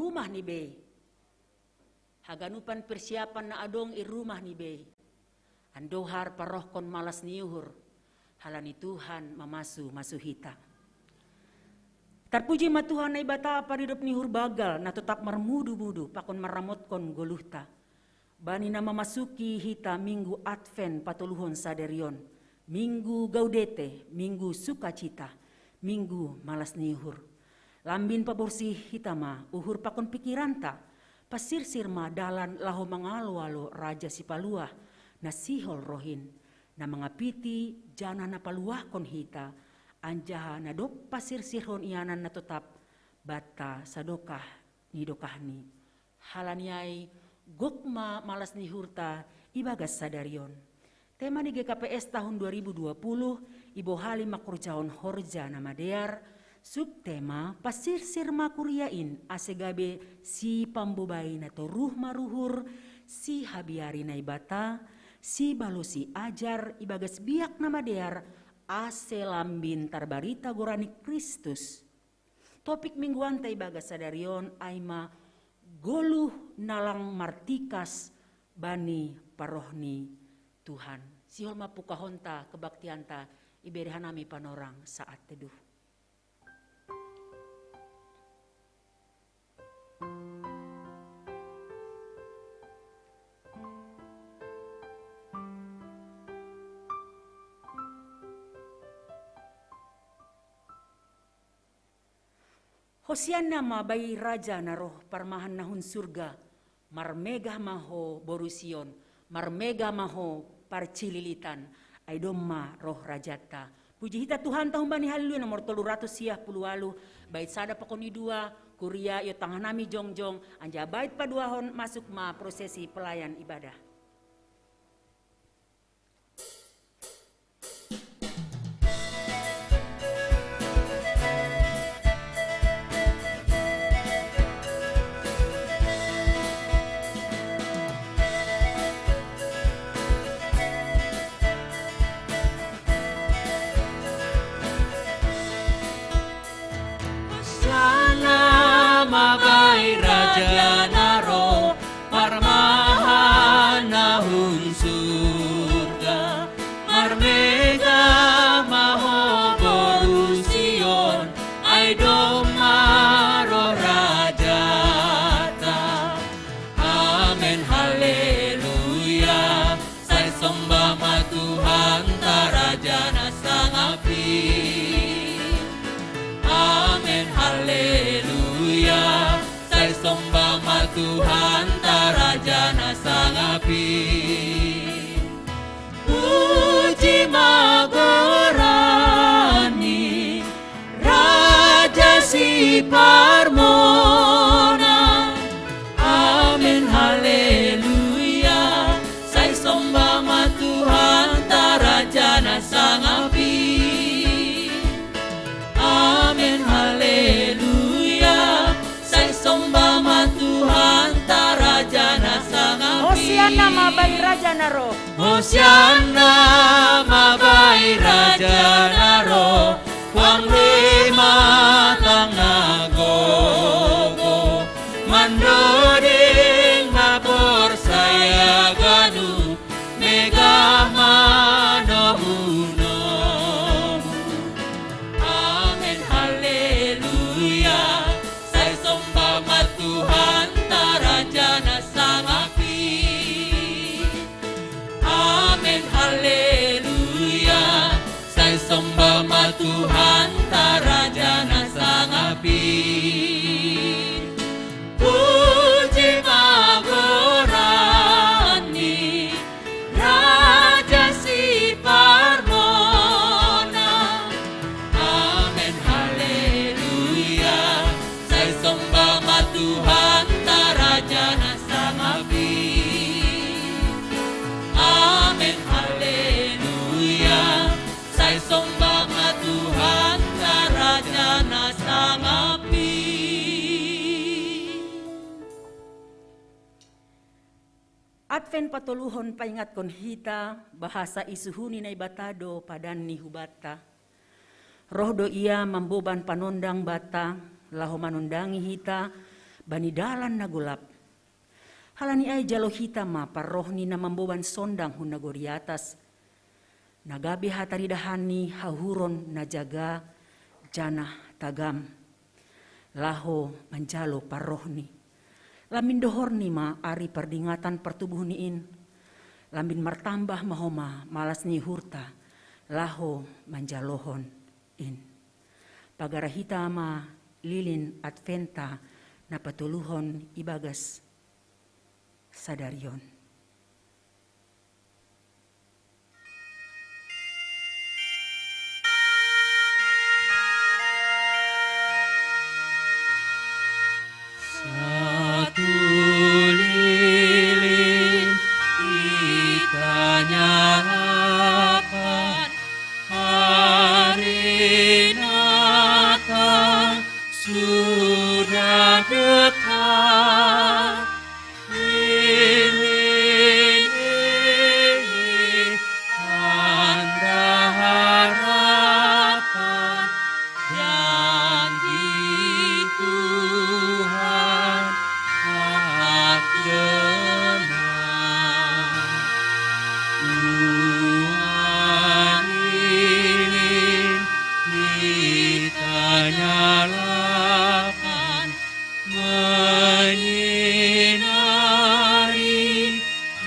rumah ni be. Haganupan persiapan na adong i rumah ni be. Andohar parohkon malas niuhur. Halani Tuhan mamasu hita. Terpuji ma Tuhan na ibata paridop nihur bagal na tetap marmudu-mudu pakon maramotkon goluhta. Bani na memasuki hita minggu Advent patuluhon saderion. Minggu Gaudete, minggu sukacita, minggu malas nihur. Lambin paborsih hitama, uhur pakon pikiranta, pasirsir ma dalan laho mangalo-alo raja si paluah, na sihol rohin, na mangapiti jana na paluah kon hita, anjaha na dok pasirsirhon ianan na tetap, bata sadokah ni dokahni. Halaniai gokma malas nihurta ibagas sadarion. Tema di GKPS tahun 2020, Ibu Halim makurjaon horja nama dear, subtema pasirsir makuriain asegabe si pambobain atau ruh maruhur, si habiari naibata, si balosi ajar ibagas biak nama dear, ase lambin tarbarita gorani Kristus. Topik mingguan ta ibagas sadarion aima goluh nalang martikas bani parohni Tuhan. Sihol mapukahonta kebaktianta iberihanami panorang saat teduh. Hosianna ma bayi raja naroh parmahan nahun surga, marmegah maho borusion, marmegah maho parcililitan, aidomma roh rajata. Puji hita Tuhan tahun bani haleluya nomor 310 bait sada pakoni dua, kuria yo tanganami jongjong, anja bait paduahon masuk ma prosesi pelayan ibadah. Tuhan tarajana sangapi, puji magorani Raja si parmona, amin haleluya, sai somba ma Tuhan tarajana sangapi, amin haleluya, sai somba ma Tuhan tarajana sangapi. Hosianna ma bayi raja naro, Hosianna ma bayi raja naro, wang lima tangah gogo, mandoding mabor saya ganu, megah manohuno. Amin haleluya, sai somba ma Tuhan tarajana sangapi. Amin haleluya, sai somba ma Tuhan tarajana sangapi. Puji magorani Raja si parmona, amin haleluya, sai somba ma Tuhan tarajana sangapi. Amin haleluya, sai somba ma Tuhan tarajana sangapi. Advent patuluhon paingat kon hita, bahasa isuhuni na ibatado padan ni hubata. Roh do ia mamboban panondang bata, laho manundangi hita, bani dalan nagulap. Halani ay jalo hitama parrohni na mamboban sondang hun nagori atas. Nagabi hataridahani hahuron na jaga jana tagam. Laho manjalo parrohni. Lamin dohorni ma ari perdingatan pertubuhniin. Lamin martambah mahoma malas ni hurta. Laho manjalohon in. Pagarahita ma lilin adventa na patuluhon ibagas sadarion. Satu lilin kita nyalakan, hari Natal sudah dekat. Lilin ini tanda harapan, janji Tuhan hak benar. Tuhan lilin kita nyalakan, menyinari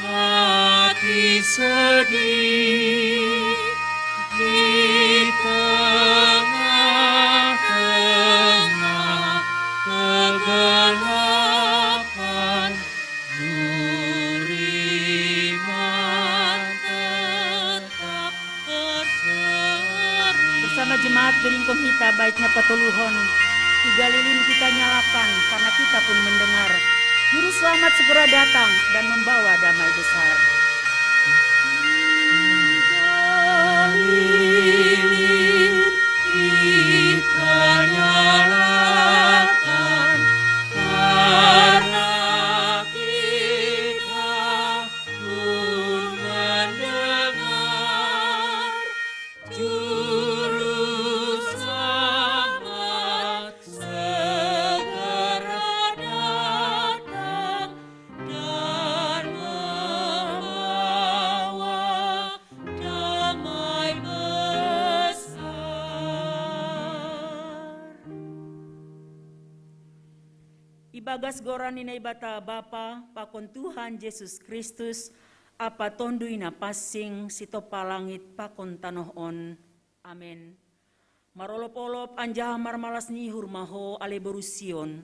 hati sedih di tengah-tengah kegelapan. Nur iman tetap berseri. Bersama jemaat beringkong kita baiknya petuluhon. 3 lilin kita nyalakan karena kita pun mendengar. Juru selamat segera datang dan membawa damai besar. Lilin kita nyalakan karena kita pun mendengar. Juru selamat segera datang dan membawa damai besar. Ibagas goran ina ibata Bapa pakon Tuhan Yesus Kristus apa tonduina passing sitopalangit pakon tanohon. Amen. Marolop-olop anjaha marmalas ni hurmaho ale berusion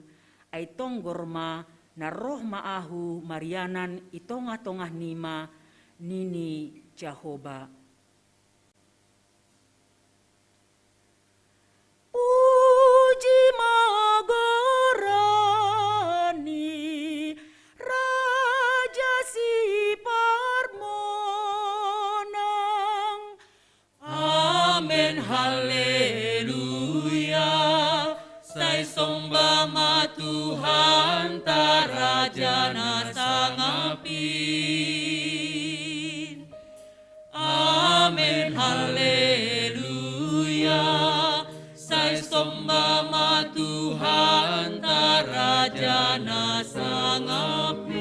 ay tonggorma na roh maahu marianan itongah-tongah nima nini Jehovah. Puji magorani Raja si parmonang. Amen, haleluya. Sai sombama Tuhan tarajana sangapin. Amen, haleluya. Sai sombama Tuhan tarajana sangapin.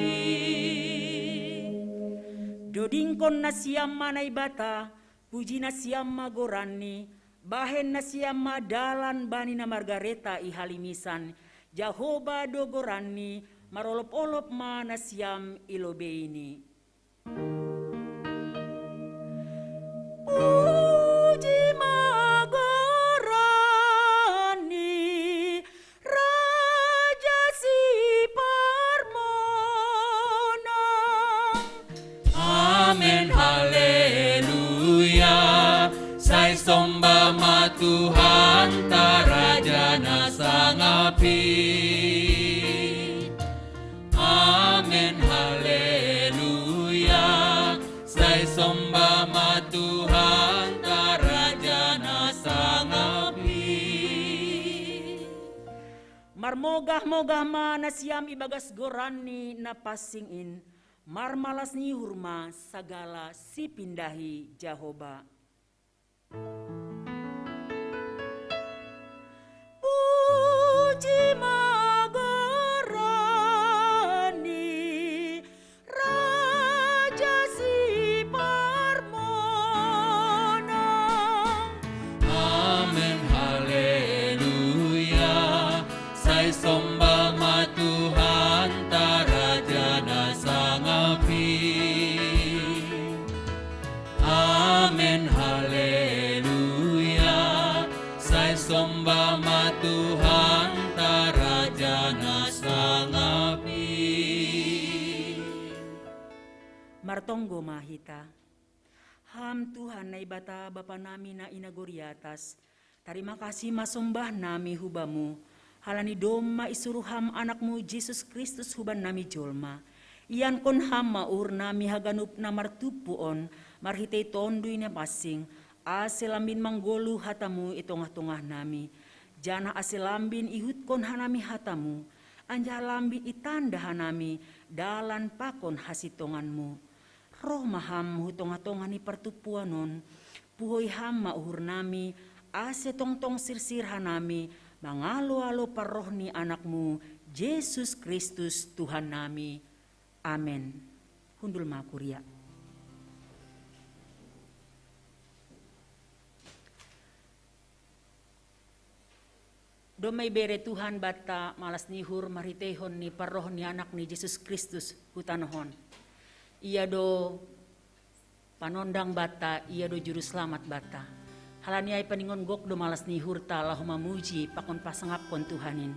Dodingkon na siyam manay bata, puji na siyam magorani, bahen na siyam madalan bani na Margareta ihalimisan, Jehovah dogorani, marolop-olop ma na siyam ilobeini. Puji magorani, Raja si parmonang. Amen, haleluya. Sai sombama Tuhan tarajana sangapin. Amen, haleluya. Sai sombama Tuhan tarajana sangapin. Marmogah-mogah mana siam ibagas gorani na passingin, marmalas ni hurma sagala si pindahi Jehovah. Puji magorani sombama Tuhan tarajana sangapi. Martonggo mahita. Ham Tuhan na ibata Bapa nami na inaguri atas. Terima kasih masombah nami hubamu. Halani doma isuruham anakmu Jesus Kristus huban nami jolma. Iyan kon ham maur nami haganup na martupuon. Marhitay tondoy na pasing. Asilambin manggolu hatamu itongah-tongah nami. Jana asilambin ihut kon hanami hatamu. Anjalambin itanda hanami. Dalan pakon hasitonganmu. Roh maham hutongah-tongah ni pertupuanon. Puhoy ham mauhur nami. Ase tong-tong sirsir hanami. Mangalo-alo paroh ni anakmu. Yesus Kristus Tuhan nami. Amen. Hundul makuria. Domay bere Tuhan bata malas nihur maritehon ni paroh ni anak ni Yesus Kristus hutanohon. Ia do panondang bata, ia do juru selamat bata. Halani ay paningon gok do malas nihur ta lahu mamuji pakon pasangap kon Tuhanin.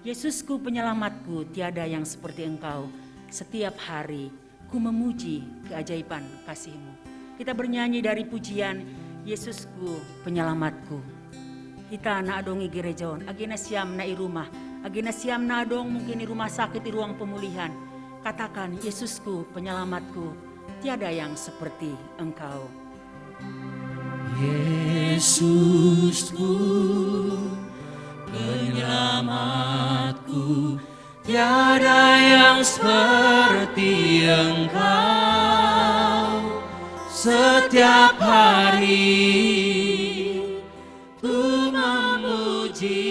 Yesusku penyelamatku, tiada yang seperti engkau. Setiap hari ku memuji keajaiban kasih-Mu. Kita bernyanyi dari pujian Yesusku penyelamatku. Kita na adong gerejaon, agina siam na irumah, agina siam na adong mungkin di rumah sakit, di ruang pemulihan. Katakan, Yesusku penyelamatku, tiada yang seperti engkau. Yesusku penyelamatku, tiada yang seperti engkau. Setiap hari ku memuji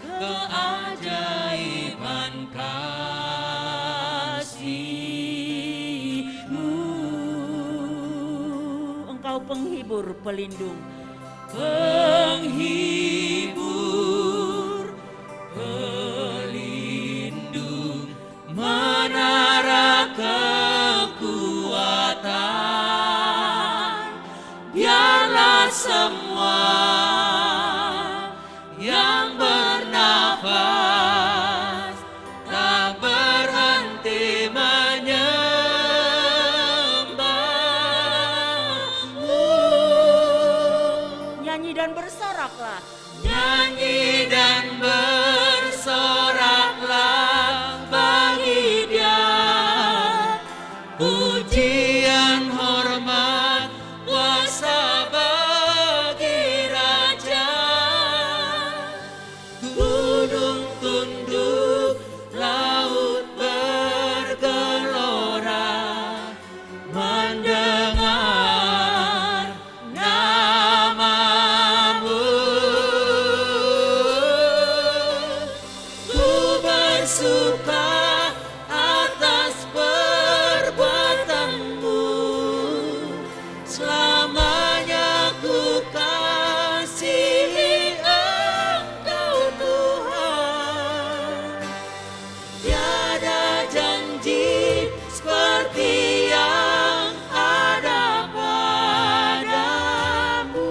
keajaiban kasih-Mu. Engkau penghibur, pelindung, penghibur, pelindung, menara kekuatan. Biarlah semua yang bernafas tak berhenti menyembah-Mu. nyanyi dan bersoraklah. Nyanyi dan bersoraklah bagi Dia. Pujian hormat kuasa bagi Raja. Gunung tunduk, laut bergelora mendengar nama-Mu. Ku bersuka atas perbuatan-Mu. Selamanya ku kasihi Engkau Tuhan. Tiada janji seperti yang ada padamu.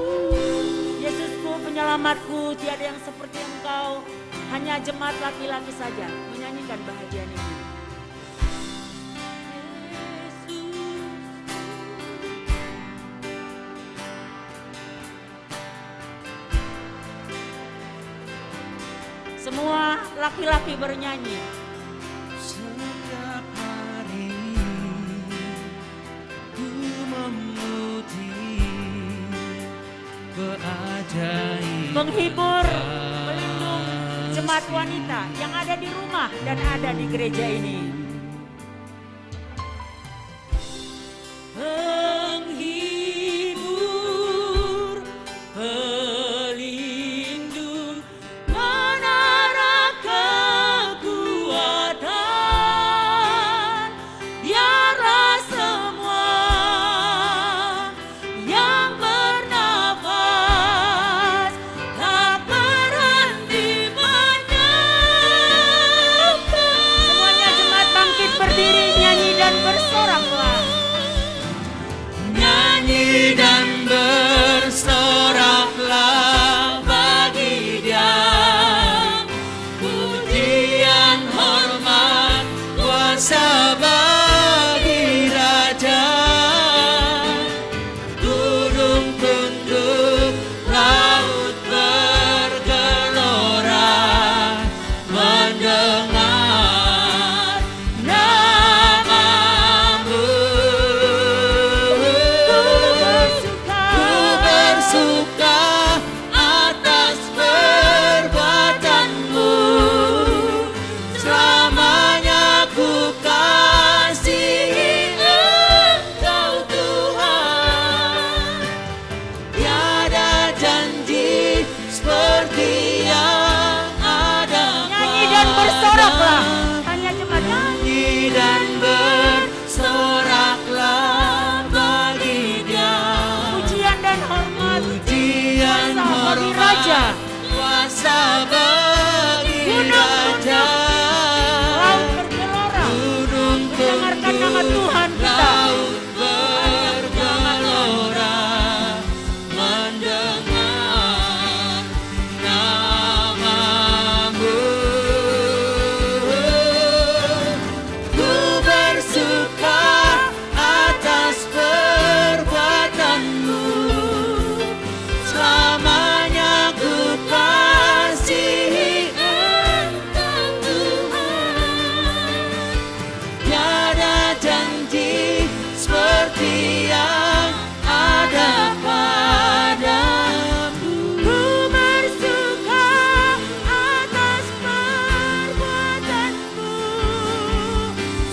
Yesusku penyelamatku, tiada yang seperti engkau. Hanya jemaat laki-laki saja menyanyikan bahagian ini. Semua laki-laki bernyanyi. Setiap hari ku memuji keajaiban Penghibur, pelindung jemaat wanita yang ada di rumah dan ada di gereja ini. penghibur, pelindung, menara kekuatan. Biarlah semua yang bernafas tak berhenti menyembah. Semuanya jemaat bangkit berdiri, nyanyi dan bersoraklah. raja, kuasa bagi gunung raja. laut bergelora, Gunung mendengarkan nama Tuhan kita. laut bergelora, mendengar namamu. Ku bersuka atas perbuatanmu, selamanya ku kasihi Engkau Tuhan. Tiada janji seperti yang ada padamu. Ku bersuka atas perbuatanmu,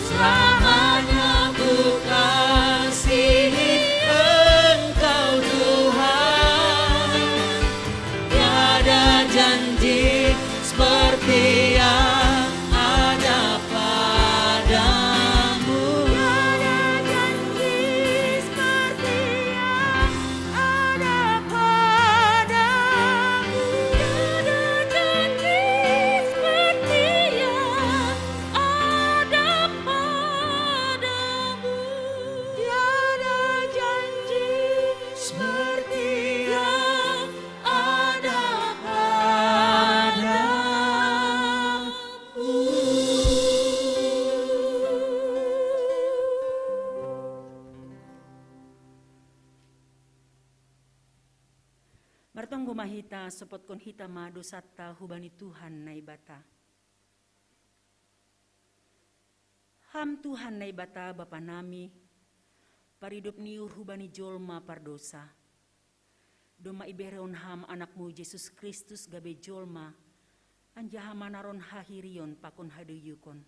Selamanya ku kasihi Engkau Tuhan. Tiada janji seperti yang ada padamu. tiada janji seperti yang ada padamu. Tiada janji seperti yang ada padamu. Tiada janji seperti yang ada Martong gumahita sopot kon hita madu satta hubani Tuhan na ibata. Ham Tuhan na ibata Bapa nami, paridup niur hubani jolma pardosa. Doma ibereon ham anakmu Yesus Kristus gabe jolma, anjaha manaron hahirion pakon haduyukon.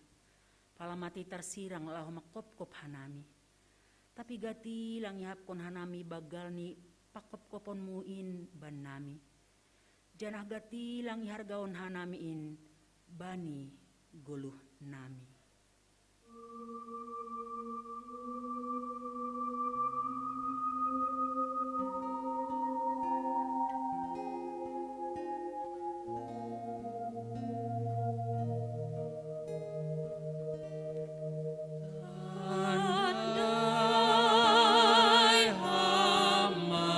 Palamati tarsirang lahu makop-kop hanami. Tapi gati lang ihapkon hanami bagal ni pakop-kopon muin ban nami. Janah gati lang ihargaon hanamiin bani guluh nami. Andai hamba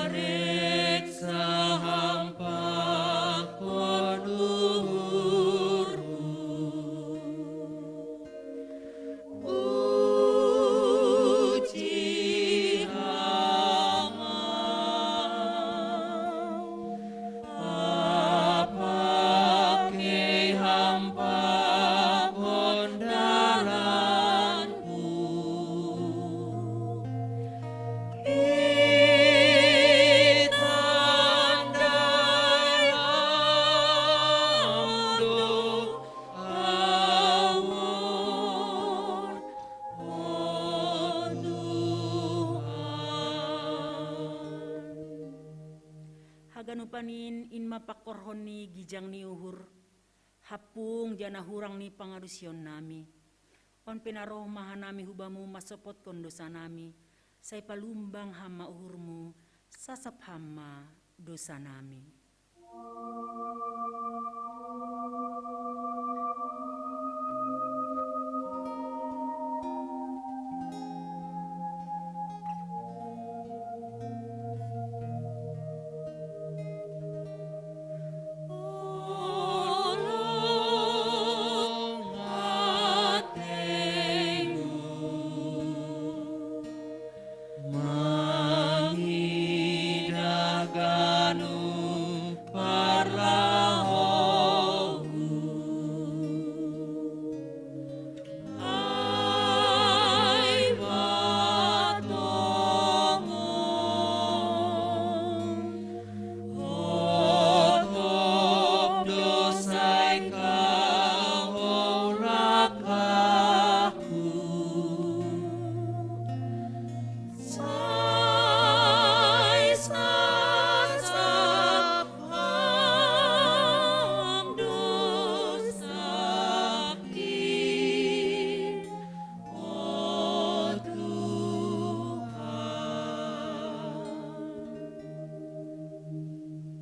pareksa hampa konuhuru, uji hama apake hampa kondalanku. Itandai amdo awon Tuhan. Haganupanin in mapakorhon ni gijang ni uhur, hapung jana hurang ni pangadusyon nami. On pinaroh mahanami hubamu masopot kon dosa nami, say palumbang hama uhurmu, sasap hama dosa nami. Tolong hatimu mangidaganu parla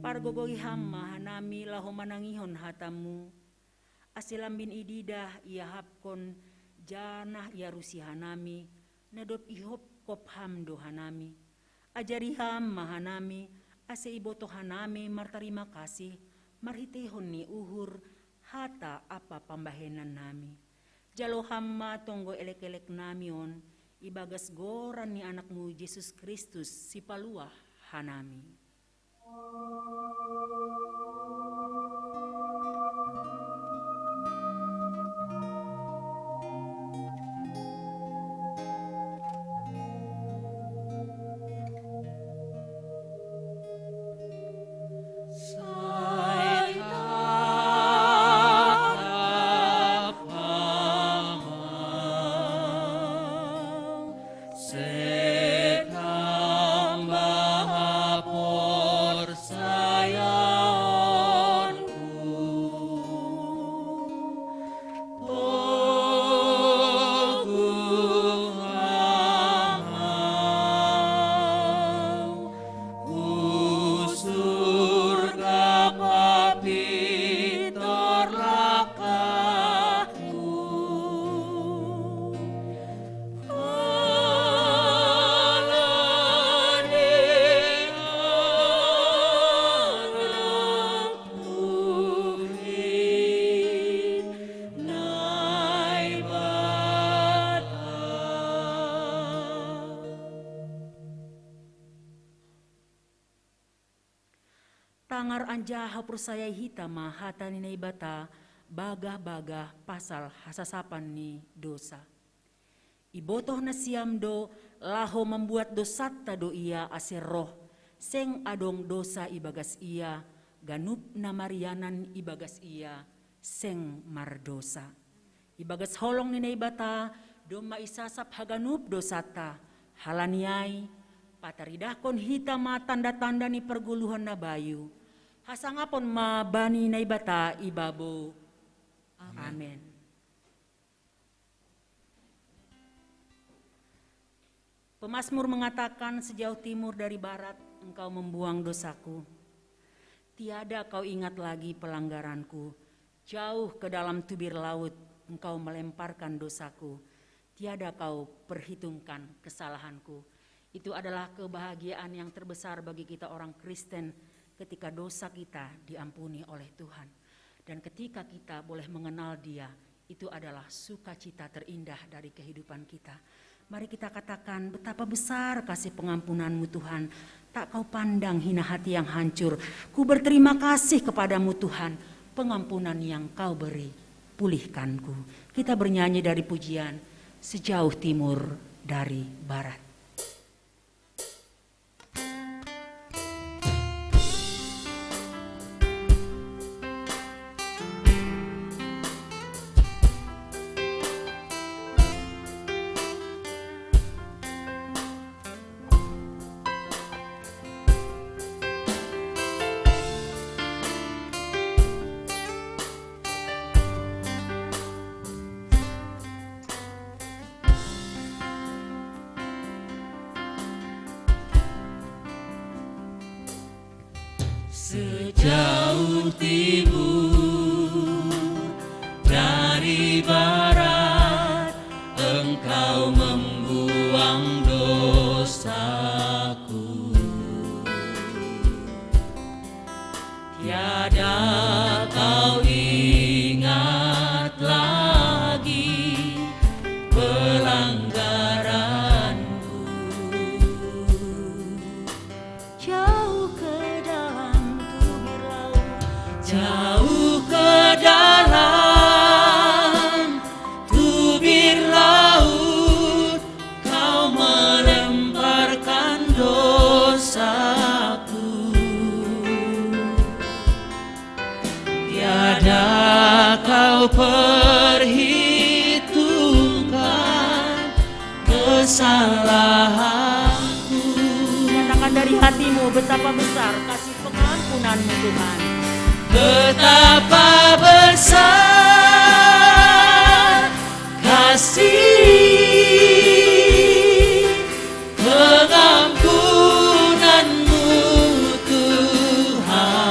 pargogoy hamma hanami laho manangihon hatamu. Asilambin ididah iahapkon janah iarusi hanami. Nadop ihop kop hamdo hanami. Ajari hamma hanami. Ase iboto hanami martarima kasih. Marhitehon ni uhur hata apa pambahenan nami. Jalo hamma tonggo elek-elek namion. Ibagas goran ni anakmu Yesus Kristus si paluah hanami. Tangar anja hapursayai hitama hata ninay bata bagah-bagah pasal hasasapan ni dosa. Ibotoh na siyamdo laho membuat dosata do ia asir roh. Seng adong dosa ibagas ia, ganup na marianan ibagas ia, seng mardosa. Ibagas holong ninay bata do maisasap haganup dosata. Halaniay pataridakon hitama tanda-tanda ni perguluhan na bayu. Hasangapon mabani na ibata ibabo. Amen. Pemasmur mengatakan sejauh timur dari barat engkau membuang dosaku. Tiada kau ingat lagi pelanggaranku. Jauh ke dalam tubir laut engkau melemparkan dosaku. Tiada kau perhitungkan kesalahanku. Itu adalah kebahagiaan yang terbesar bagi kita orang Kristen ketika dosa kita diampuni oleh Tuhan. Dan ketika kita boleh mengenal Dia, itu adalah sukacita terindah dari kehidupan kita. Mari kita katakan betapa besar kasih pengampunan-Mu Tuhan. Tak kau pandang hina hati yang hancur. Ku berterima kasih kepadamu Tuhan. Pengampunan yang kau beri, pulihkanku. Kita bernyanyi dari pujian sejauh timur dari barat. Sejauh timur dari barat, engkau membuang dosaku. Tiada kau ingat lagi pelanggaranku. Jauh ke dalam tubir laut, Jauh ke dalam tubir laut, kau melemparkan dosaku. Tiada kau perhitungkan kesalahanku. nyatakan dari hatimu betapa besar kasih pengampunan-Mu Tuhan. Betapa besar kasih pengampunan-Mu Tuhan.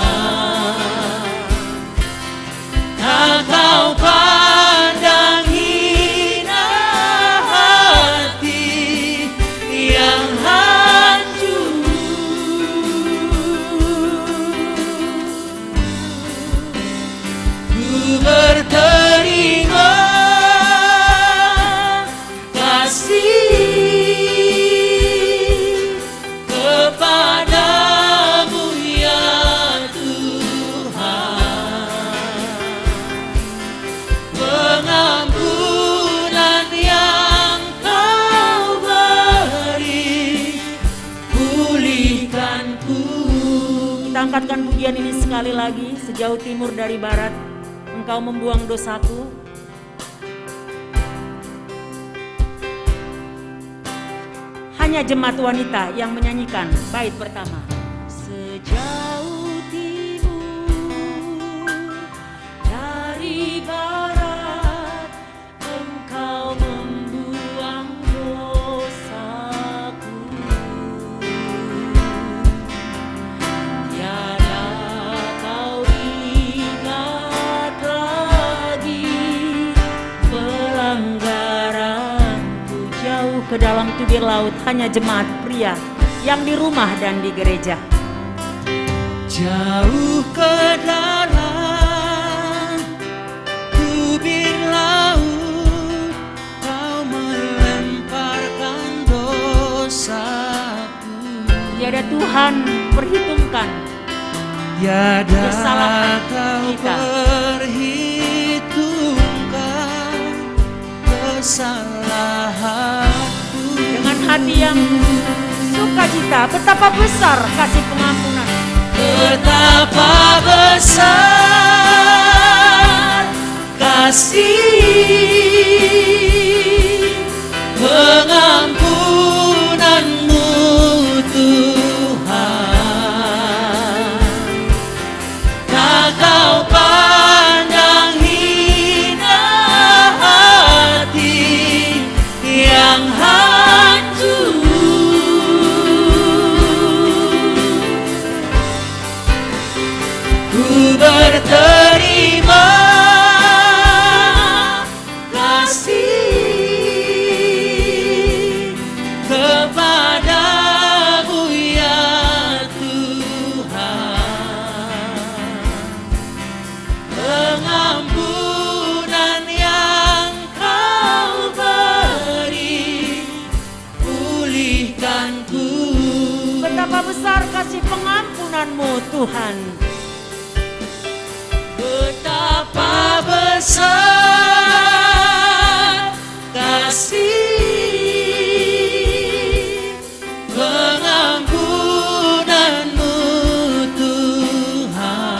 Kita angkatkan pujian ini sekali lagi. Sejauh timur dari barat, Engkau membuang dosaku. Hanya jemaat wanita yang menyanyikan bait pertama. Sejauh timur dari barat, Engkau membuang dosaku. Tiada kau ingat lagi pelanggaranku. Jauh ke dalam tubir laut, hanya jemaat pria yang di rumah dan di gereja. Jauh ke dalam tubir laut, Kau melemparkan dosaku. Tiada Tuhan perhitungkan Tiada kesalahan Kau kita. perhitungkan kesalahanku. Dengan hati yang sukacita, betapa besar kasih pengampunan. Betapa besar kasih pengampunanmu Tuhan. Tak Kau pandang hina hati yang hancur. Ku berterima kasih kepadamu ya Tuhan. Pengampunan yang Kau beri, pulihkanku. Betapa besar kasih pengampunanmu Tuhan. Betapa besar kasih pengampunanmu Tuhan.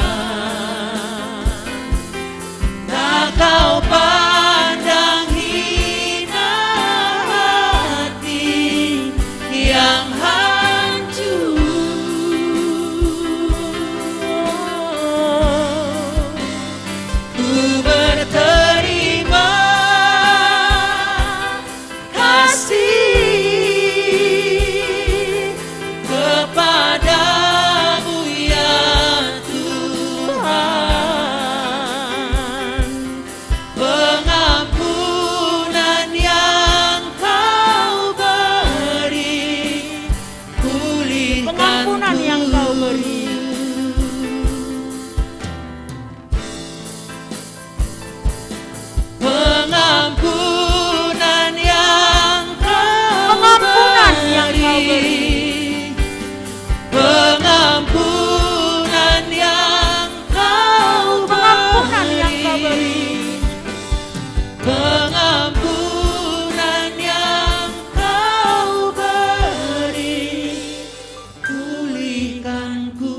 Tak Kau pandang hina hati yang hancur. Ku berterima kasih kepadamu ya Tuhan. Pengampunan yang Kau beri, pulihkanku. Pengampunan yang Kau beri. Pengampunan yang Kau Pengampunan yang Kau beri. Pengampunan yang Kau Pengampunan yang Kau beri. Pengampunan yang Kau beri, pulihkanku.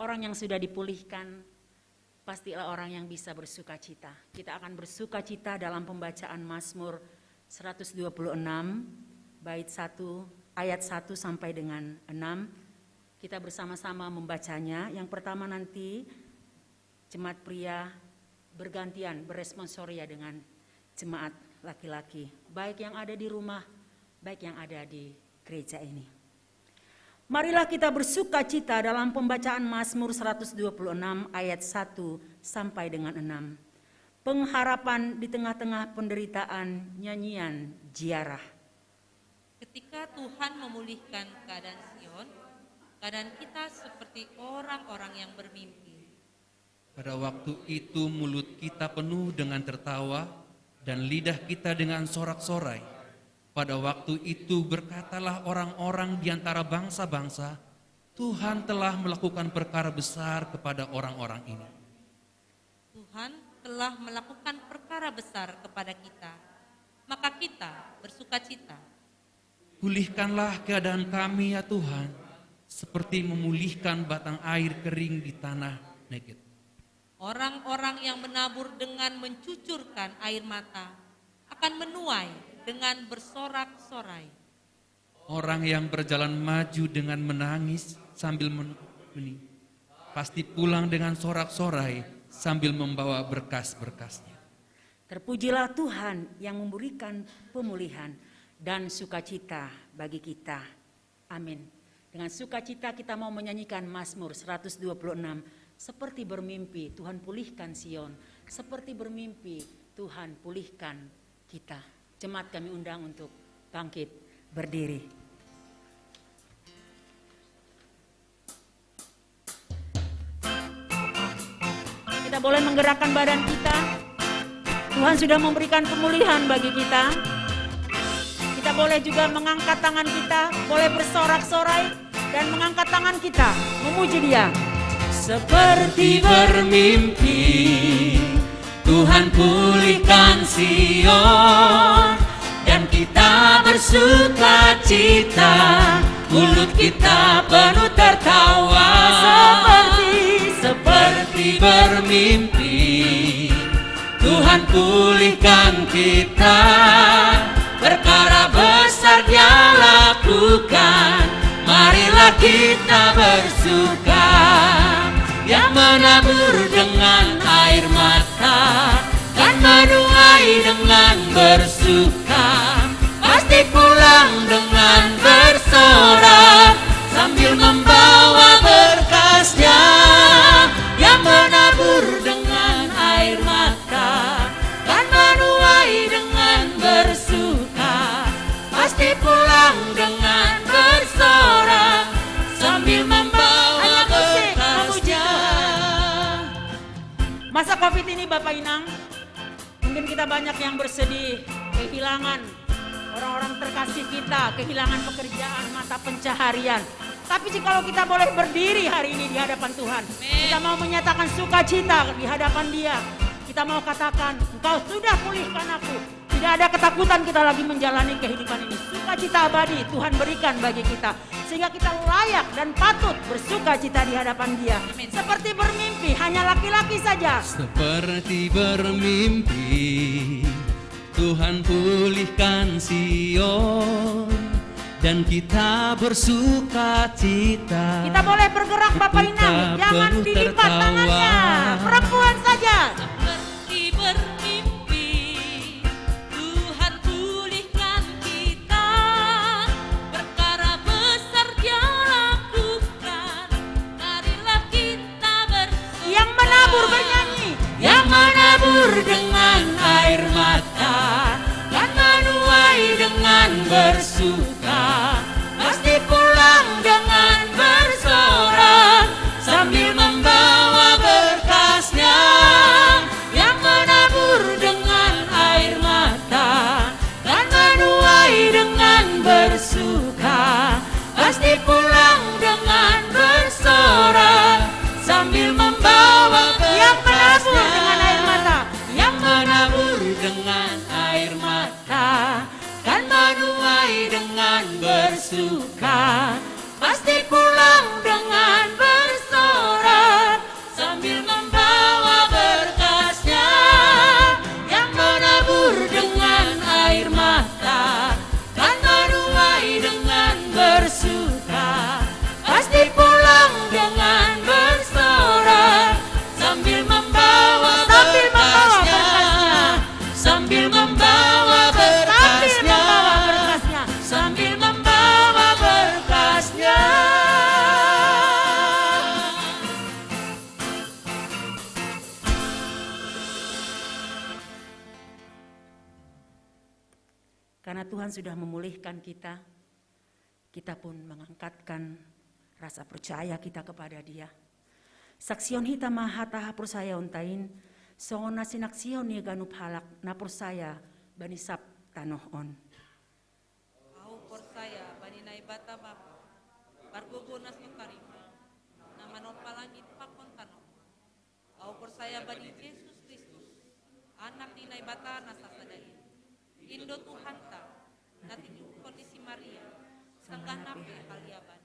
Orang yang sudah dipulihkan pastilah orang yang bisa bersuka cita. Kita akan bersuka cita dalam pembacaan Mazmur 126 bait 1 ayat 1 sampai dengan 6. Kita bersama-sama membacanya. Yang pertama nanti jemaat pria bergantian beresponsoria dengan jemaat laki-laki, baik yang ada di rumah, baik yang ada di gereja ini. Marilah kita bersuka cita dalam pembacaan Mazmur 126 ayat 1 sampai dengan 6. Pengharapan di tengah-tengah penderitaan, nyanyian ziarah. Ketika Tuhan memulihkan keadaan Sion, keadaan kita seperti orang-orang yang bermimpi. Pada waktu itu mulut kita penuh dengan tertawa dan lidah kita dengan sorak-sorai. Pada waktu itu berkatalah orang-orang di antara bangsa-bangsa, Tuhan telah melakukan perkara besar kepada orang-orang ini. Tuhan telah melakukan perkara besar kepada kita, maka kita bersukacita. Pulihkanlah keadaan kami ya Tuhan, seperti memulihkan batang air kering di tanah Negeb. Orang-orang yang menabur dengan mencucurkan air mata akan menuai dengan bersorak-sorai. Orang yang berjalan maju dengan menangis sambil mening, pasti pulang dengan sorak-sorai sambil membawa berkas-berkasnya. Terpujilah Tuhan yang memberikan pemulihan dan sukacita bagi kita. Amin. Dengan sukacita kita mau menyanyikan Mazmur 126. Seperti bermimpi Tuhan pulihkan Sion, seperti bermimpi Tuhan pulihkan kita. Jemaat kami undang untuk bangkit berdiri. Kita boleh menggerakkan badan kita. Tuhan sudah memberikan pemulihan bagi kita. Kita boleh juga mengangkat tangan kita, boleh bersorak-sorai dan mengangkat tangan kita memuji Dia. Seperti bermimpi, Tuhan pulihkan Sion, dan kita bersukacita, mulut kita penuh tertawa. Seperti bermimpi, Tuhan pulihkan kita, perkara besar Dia lakukan, marilah kita bersuka. Yang menabur dengan air mata dan menuai dengan bersuka, pasti pulang dengan bersorak sambil membawa berkasnya. Yang menabur dengan air mata dan menuai dengan bersuka, pasti pulang dengan bersorak sambil membawa berkasnya. Masa Covid ini Bapak Inang, mungkin kita banyak yang bersedih, kehilangan orang-orang terkasih kita, kehilangan pekerjaan, mata pencaharian. Tapi jikalau kita boleh berdiri hari ini di hadapan Tuhan, kita mau menyatakan sukacita di hadapan Dia. Kita mau katakan, Engkau sudah pulihkan aku. Tidak ada ketakutan kita lagi menjalani kehidupan ini. Sukacita abadi Tuhan berikan bagi kita, sehingga kita layak dan patut bersukacita di hadapan Dia. Seperti bermimpi, hanya laki-laki saja. Seperti bermimpi, Tuhan pulihkan Sion, dan kita bersukacita. Kita boleh bergerak Bapak Inang, jangan dilipat tangannya. Perempuan saja. Seperti bermimpi, Tuhan pulihkan kita, perkara besar Dia lakukan, marilah kita bersuka. Yang menabur bernyanyi. Yang menabur dengan air mata dan menuai dengan bersuka, pasti pulang dengan bersorak sambil membawa berkasnya. Yang menabur dengan air mata dan menuai dengan bersuka, pasti pulang dengan bersorak sambil membawa berkasnya. Yang menabur Yang menabur dengan dengan air mata. air mata dan menuai dengan bersuka, pasti pulang dengan bersorak sambil membawa berkasnya. Yang menabur dengan air mata dan menuai dengan bersuka, pasti pulang dengan bersorak sambil membawa berkasnya. Sambil membawa berkasnya, sambil membawa berkasnya. Karena Tuhan sudah memulihkan kita, kita pun mengangkatkan rasa percaya kita kepada Dia. Saksion hita mahata hapusaya untain, songona sinaksion ni ganup halak napursaya banisap tanohon. Au porsaya baninai bata bapa, bargubunas nukarima, nama nopalangit pakontano. Au porsaya bani Yesus Kristus, anak ni naibata nasa sadai. Indo Tuhan ta, natin yung kondisi Maria, sanggah nape kaliaban.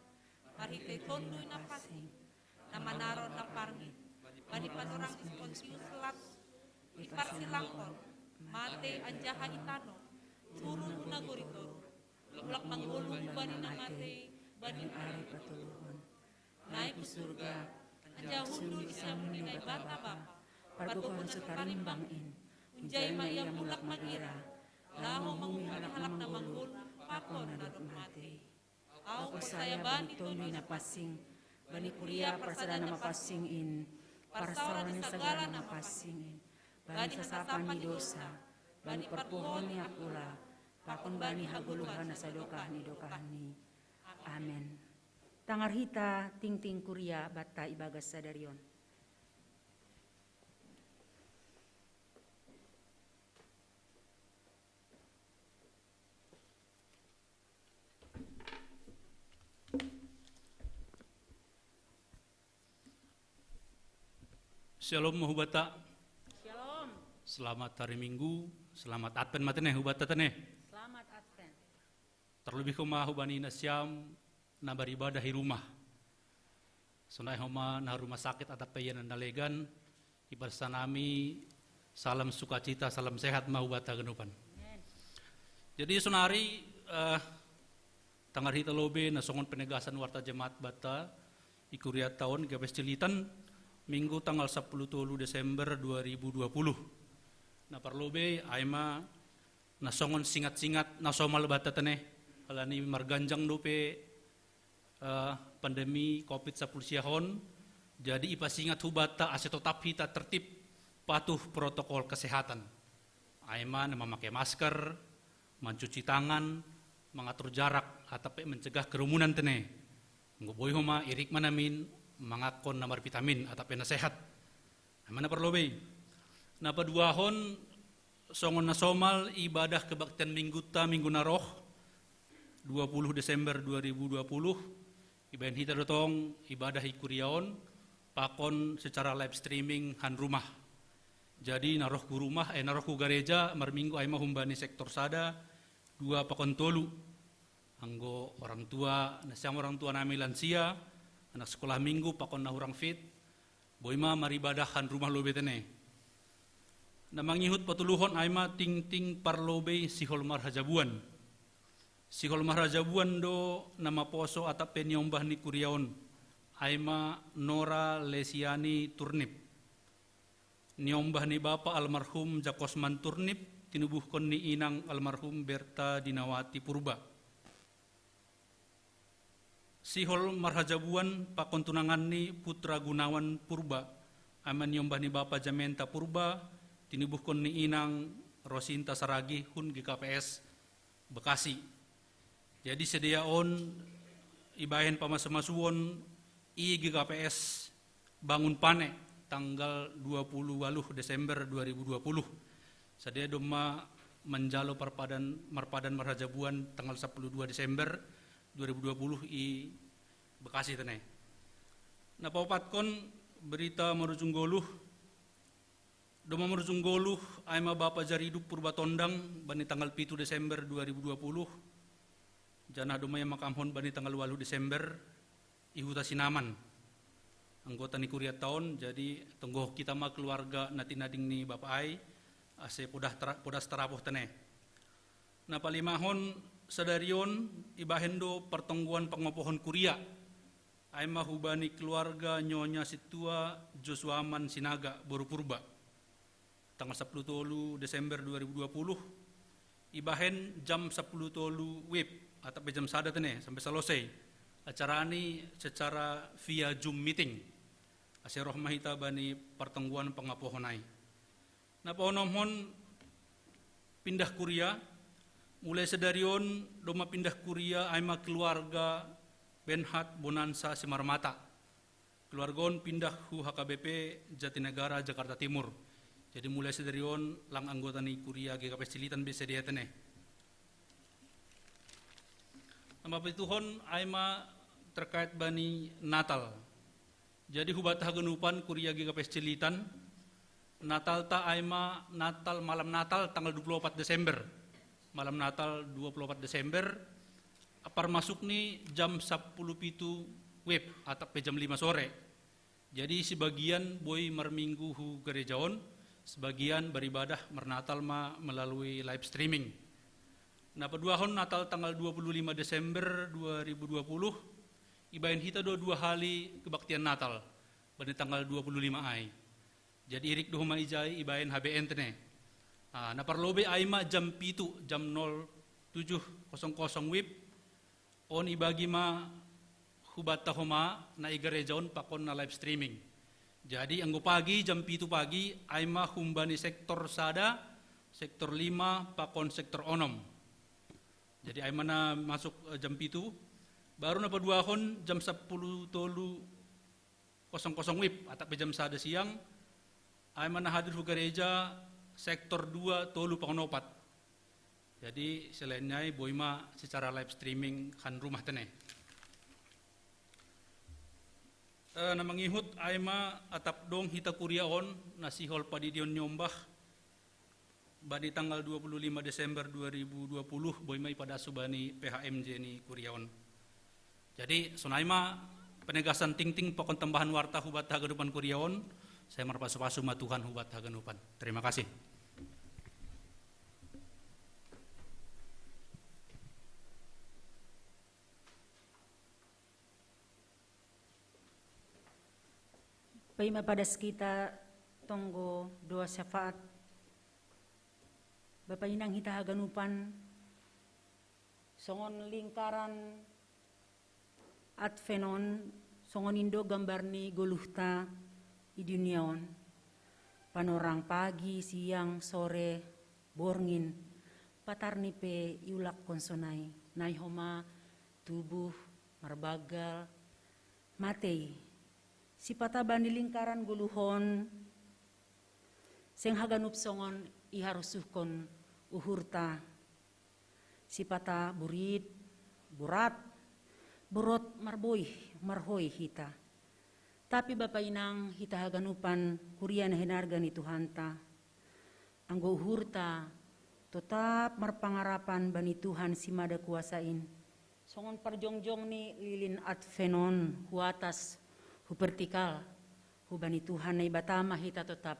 Marhite tondoy na pasi, na manaron na parngit. Bani panorang disponsius lat, iparsilangkon, mate anjaha itano, turun una gorito, ulak manggulong bani na mate, bani ari patuluhon. Naik ke surga, anja hundul isam ni naibata bapa, patukunan sutarimbangin, unjay maya mulak magira, laho mangunghalak na manggul, pakon na mati. Ako saya bani tonoy na pasing, bani kuria persada na mapasing in, parsawan ni sagala na mapasing in, bani sasapan ni dosa, bani perpuhon ni akula, pakon bani haguluhan na sa dokahan ni. Amen. Tangarhita ting kuria bata ibagas sadarion. Shalom hubata. Shalom. Selamat hari Minggu, selamat Advent matene hubata tane. Selamat Advent. Terlebih homa hubani nasyam na beribadah di rumah. Sunai homa na rumah sakit atap peyan nalegan ibarsanami salam sukacita, salam sehat ma hubata genupan. Jadi sunari tanggal hita lobe na songon penegasan warta jemaat bata ikuriat tahun gabes cilitan Minggu tanggal 10 Desember 2020. Na parlobe aima nasongon singat-singat nasomal bata tane alani marganjang dope pandemi COVID-19 siahon. Jadi ipasingat hubata ase tetap hita tertib patuh protokol kesehatan. Aima na memakai masker, mencuci tangan, mengatur jarak atau mencegah kerumunan tene. Ngoboy homa irik manamin mangakon namar vitamin atau pena sehat. Mana perlu be? Napa dua hon songon nasomal ibadah kebaktian minggu naroh 20 Desember 2020 ibadah hita dotong ibadah ikuriaon pakon secara live streaming han rumah. Jadi naroh ku rumah naroh ku gereja marminggu aima humbani sektor sada 2 pakon tolu. Anggo orang tua nasyam orang tua nami lansia anak sekolah minggu pakon na hurang fit boima maribadahan rumah lobe tene na mangihut patuluhon aima ting parlobe sihol marhajabuan do nama poso atap penyombah ni kuriaon aima Nora Lesiani Turnip nyombah ni bapa almarhum Jakosman Turnip tinubuhkon ni inang almarhum Berta Dinawati Purba. Sihol marhajabuan pakon tunangan ni Putra Gunawan Purba aman nyombah ni Bapa Jamenta Purba tinubuhkon ni inang Rosinta Saragi hun GKPS Bekasi. Jadi sediaon ibahen pamasmasuon i GKPS Bangun Pane tanggal 20 Desember 2020. Sedia doma menjalo marpadan marhajabuan tanggal 12 Desember 2020 i Bekasi tene. Na paupatkon berita marujung goluh doma marujung goluh aima Bapa Jariduk Purba Tondang bani tanggal 7 Desember 2020 jana doma yang makamhon bani tanggal 8 Desember ihuta sinaman anggota ni kuriat tahun. Jadi tenggoh kita mah keluarga nading ni Bapak ai ase podas terapuh tene. Na palimahon sadarion ibahendo pertongguan pengopohon kuria aima hubani keluarga Nyonya Situa Josuaman Sinaga Boru Purba tanggal 10 Desember 2020 ibahen jam 10 wib atau jam sada tene sampai selesai acara ini secara via Zoom meeting ase rohmahita bani pertongguan pengopohonai. Na pohon pindah kuria mulai sedarion doma pindah kuria aima keluarga Benhat Bonansa Semarmata. Keluargon pindah hu HKBP Jatinegara Jakarta Timur. Jadi mulai sedarion lang anggota ni kuria GKPS Cilitan bisa dia tene. Nama pituhon aima terkait bani Natal. Jadi hubat hagenupan kuria GKPS Cilitan Natal ta aima Natal malam Natal tanggal 24 Desember. Malam Natal 24 Desember apar masuk nih jam 10 pitu web atau jam 5 sore. Jadi sebagian boy merminggu hu gerejaon, sebagian beribadah mernatal ma melalui live streaming. Nah, peduahon Natal tanggal 25 Desember 2020 ibain kita dua hari kebaktian Natal pada tanggal 25 Ai. Jadi irik dohuma ijai ibain HBN tene. Nah, parlobe aima jam 07.00 wib on ibagi ma hubata homa na igarejaon pakon na live streaming. Jadi anggo pagi jam 7 pagi aima humbani sektor sada, sektor 5 pakon sektor onom. Jadi aima na masuk jam 7 baru na paduahon jam 10.00 wib atau jam sada siang aima na hadir hu gereja sektor 2 tolu pangonopat. Jadi selainnya boima secara live streaming kan rumah tene. Na mangihut aima atap dong hita kuriaon nasihol padidion nyombah badi tanggal 25 Desember 2020 boima pada subani PHMJ ni kuriaon. Jadi sonaima penegasan ting-ting pokon tambahan warta hubat haganupan kuriaon saya marpasu-pasu matuhan hubat haganupan. Terima kasih. Paima padas kita tonggo doa syafaat. Bapak inang hita haganupan songon lingkaran Advenon songon indo gambar ni goluhta iduniaon. Panorang pagi, siang, sore, borngin, patarni pe iulak konsonai, naihoma, tubuh, marbagal, matei. Si pataban di lingkaran guluhon, seng haganup songon iharusuhkon uhurta. Si pata burit, burat, burot marboy, marhoy hita. Tapi Bapak inang hita haganupan kurian henarga ni Tuhanta. Anggo uhurta, tetap marpangarapan bani Tuhan si mada kuasain. Songon parjongjong ni lilin advenon huatas, hu vertikal, hu bani Tuhan na ibatama hita tetap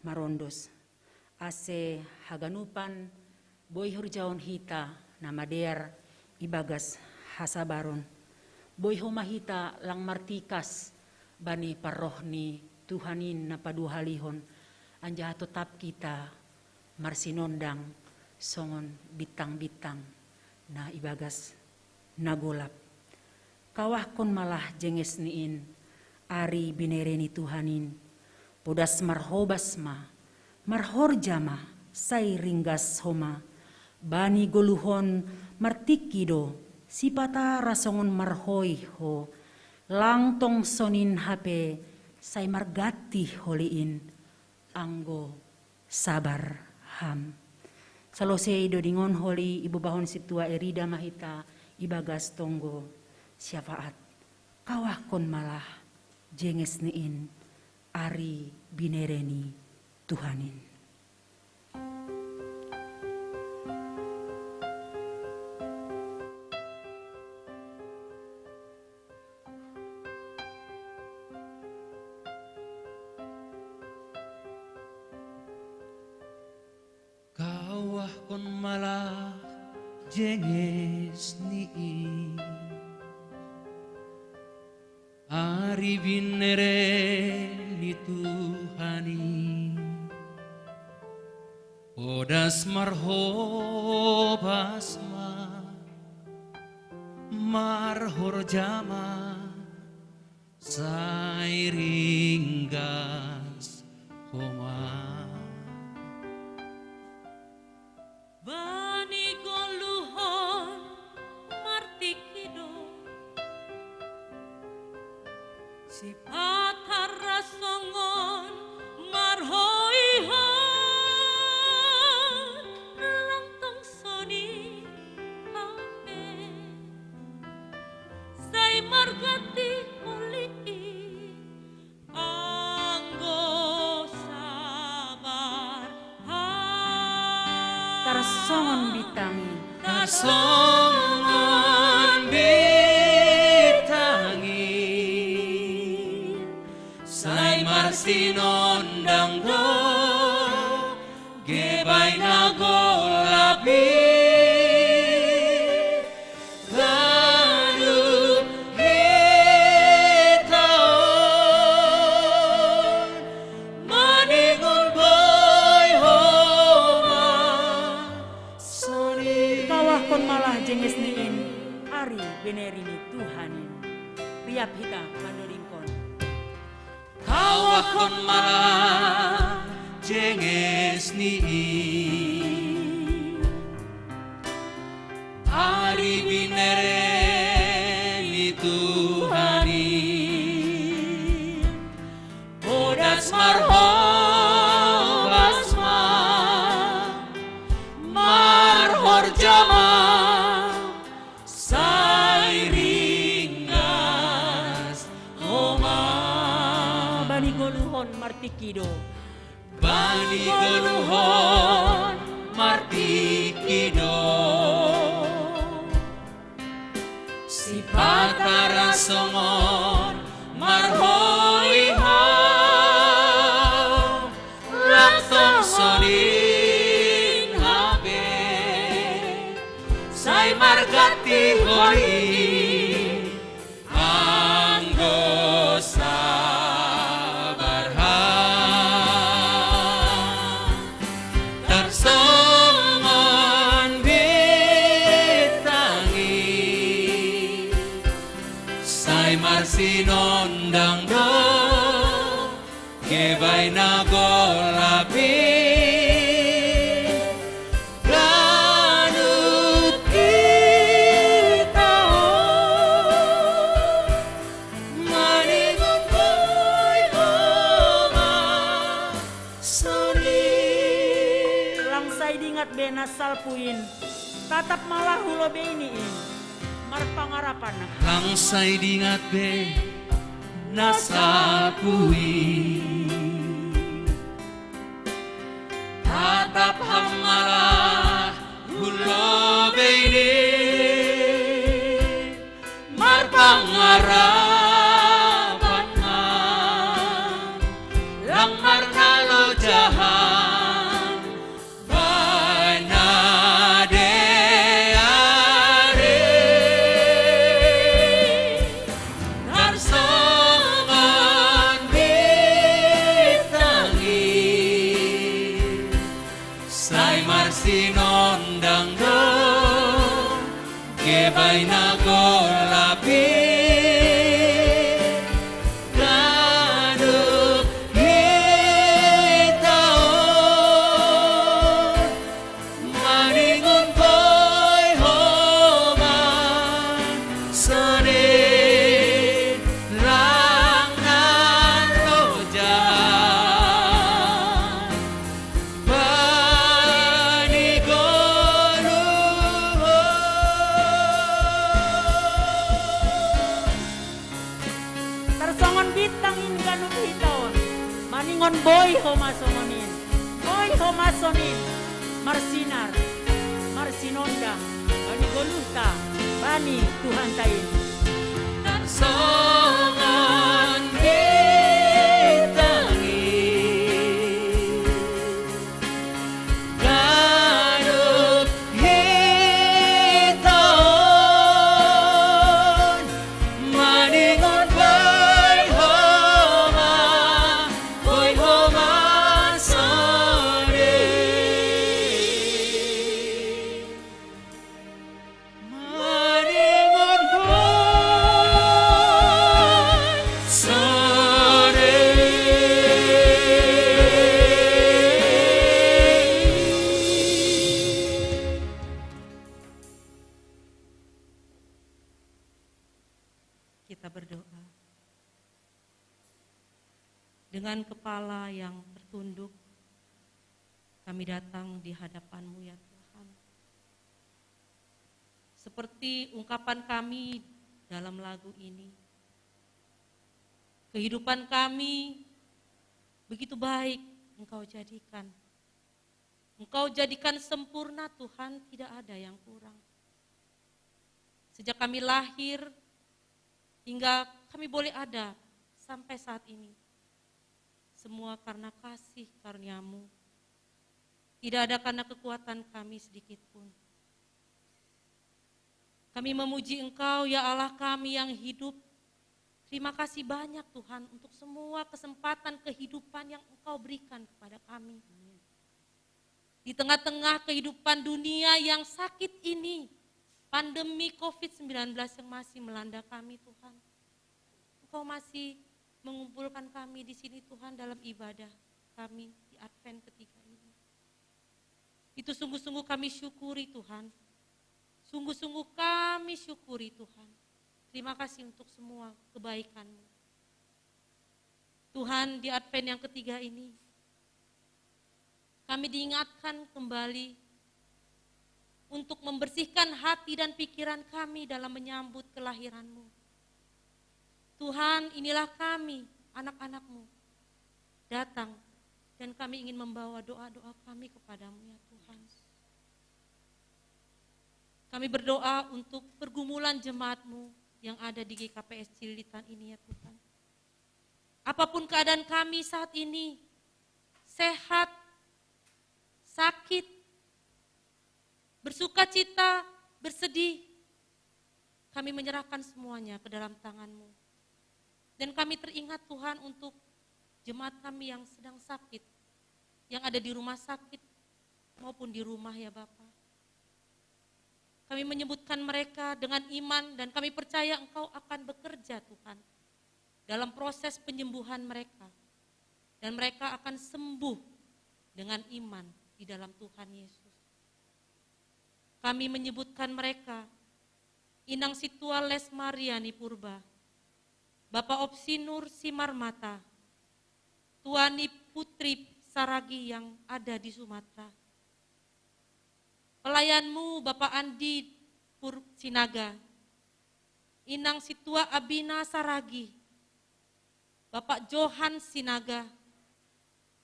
marondos. Ase haganupan boy hurjaon hita na mader ibagas hasabaron. Boy homa hita lang martikas bani parrohni Tuhanin na paduhalihon. Anja tetap kita marsinondang songon bitang-bitang na ibagas nagolap. Kawah kon malah jenges niin ari binereni Tuhanin, podas marhobas ma, marhorjama, say ringgas homa, bani goluhon martikido, sipata rasongon marhoy ho, langtong sonin hape, say margati holiin, anggo sabar ham. Salosei dodingon holi ibu bahon situa erida mahita, ibagas tonggo syafaat. Kawah kon malah jenges niin ari binereni Tuhanin. Kawah kon malah jenges niin ari binereni Tuhani, podas marhobas ma, marhorjama, say ringgas homa. Bani goluhon martikido, si patar rasongon marhoihan, langtong soni hape, say margati holi tarsongon bitangi, tarsongon bitangi, sai marsinondang do gebai nagolapi gadup hitaon manigun boy homa soni kawah kon malah jenges niin, ari benerini Tuhanin, riap hita mandoringkon. kawakon malah jenges ni hari binereni Tuhani bodas marhobasma marhor jama sai ringas homa Bani goluhon martikido, Bani goluhon martikido si patara songon marhoiho langsung soning habe sai margati hoi anggo tarsongon bitangi sai marsinondang do gebai nagolapi ganut hitaon manigun boy homa soni langsai dingat bena salpuin, tatap malah hulo beiniin, marpangarapan langsai dingat be nasapui tatap hamalah hulo beini marpangarapan lang markalo jahan tarsongon bitangi sai marsinondang do gebai nagolapi gadup hitaon maningun boy homa sone rangan rojan bani tarsongon bitangin ganut hitaon, maningon boy homasonin, boy homasonin, marsinar, marsinondang, bani goluhta, bani Tuhan tain. tarsongon bitangi gadup hitaon maningon boy homa sone maningon boy sone Kita berdoa. Dengan kepala yang tertunduk, kami datang di hadapan-Mu ya Tuhan. Seperti ungkapan kami dalam lagu ini, kehidupan kami begitu baik Engkau jadikan. Engkau jadikan sempurna Tuhan, tidak ada yang kurang. Sejak kami lahir hingga kami boleh ada sampai saat ini. Semua karena kasih karunia-Mu. Tidak ada karena kekuatan kami sedikit pun. Kami memuji Engkau ya Allah kami yang hidup. Terima kasih banyak Tuhan untuk semua kesempatan kehidupan yang Engkau berikan kepada kami. Di tengah-tengah kehidupan dunia yang sakit ini, pandemi COVID-19 yang masih melanda kami Tuhan. Engkau masih mengumpulkan kami di sini Tuhan dalam ibadah kami di Advent ketiga ini. Itu sungguh-sungguh kami syukuri Tuhan. Sungguh-sungguh kami syukuri Tuhan. Terima kasih untuk semua kebaikan-Mu. Tuhan, di Advent yang ketiga ini, kami diingatkan kembali untuk membersihkan hati dan pikiran kami dalam menyambut kelahiran-Mu. Tuhan, inilah kami, anak-anak-Mu, datang dan kami ingin membawa doa-doa kami kepada-Mu ya Tuhan. Kami berdoa untuk pergumulan jemaat-Mu yang ada di GKPS Cililitan ini ya Tuhan. Apapun keadaan kami saat ini, sehat, sakit, bersukacita, bersedih, kami menyerahkan semuanya ke dalam tangan-Mu. Dan kami teringat Tuhan untuk jemaat kami yang sedang sakit, yang ada di rumah sakit maupun di rumah ya Bapa. Kami menyebutkan mereka dengan iman dan kami percaya Engkau akan bekerja Tuhan dalam proses penyembuhan mereka. Dan mereka akan sembuh dengan iman di dalam Tuhan Yesus. Kami menyebutkan mereka, Inang Situa Lesmariani Purba, Bapak Opsinur Simarmata, Tuani Putri Saragi yang ada di Sumatera, pelayan-Mu Bapak Andi Sinaga, Inang Situa Abina Saragi, Bapak Johan Sinaga,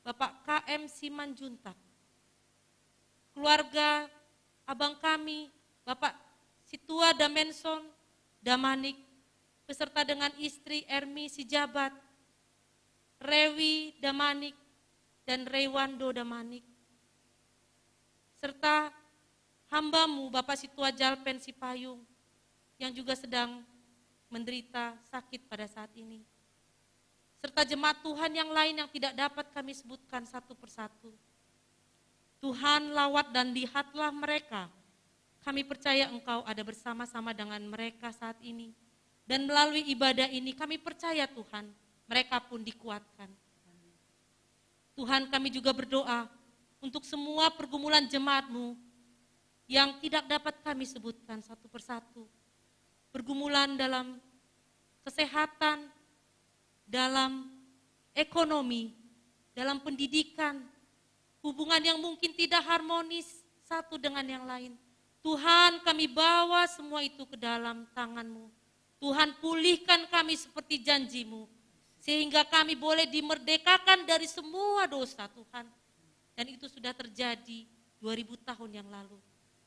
Bapak KM Simanjuntak, keluarga abang kami, Bapak Situa Damenson Damanik, beserta dengan istri Ermi Sijabat, Rewi Damanik, dan Rewando Damanik, serta hamba-Mu Bapak Situa Jalpen Sipayung yang juga sedang menderita sakit pada saat ini. Serta jemaat Tuhan yang lain yang tidak dapat kami sebutkan satu persatu. Tuhan lawat dan lihatlah mereka. Kami percaya Engkau ada bersama-sama dengan mereka saat ini. Dan melalui ibadah ini kami percaya Tuhan, mereka pun dikuatkan. Tuhan, kami juga berdoa untuk semua pergumulan jemaat-Mu yang tidak dapat kami sebutkan satu persatu. Pergumulan dalam kesehatan, dalam ekonomi, dalam pendidikan, hubungan yang mungkin tidak harmonis satu dengan yang lain. Tuhan, kami bawa semua itu ke dalam tangan-Mu. Tuhan, pulihkan kami seperti janji-Mu, sehingga kami boleh dimerdekakan dari semua dosa Tuhan. Dan itu sudah terjadi 2000 tahun yang lalu.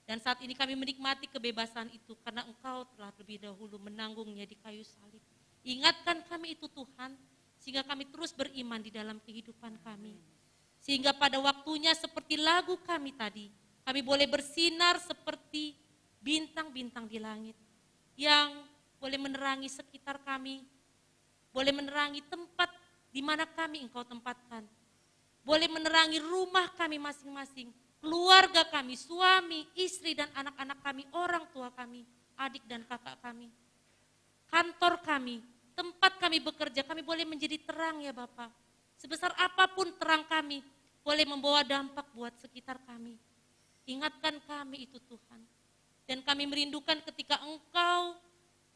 Dan saat ini kami menikmati kebebasan itu karena Engkau telah terlebih dahulu menanggungnya di kayu salib. Ingatkan kami itu Tuhan, sehingga kami terus beriman di dalam kehidupan kami. Sehingga pada waktunya seperti lagu kami tadi, kami boleh bersinar seperti bintang-bintang di langit yang boleh menerangi sekitar kami, boleh menerangi tempat di mana kami Engkau tempatkan, boleh menerangi rumah kami masing-masing, keluarga kami, suami, istri dan anak-anak kami, orang tua kami, adik dan kakak kami, kantor kami, tempat kami bekerja, kami boleh menjadi terang ya Bapak. Sebesar apapun terang kami, boleh membawa dampak buat sekitar kami. Ingatkan kami itu Tuhan. Dan kami merindukan ketika Engkau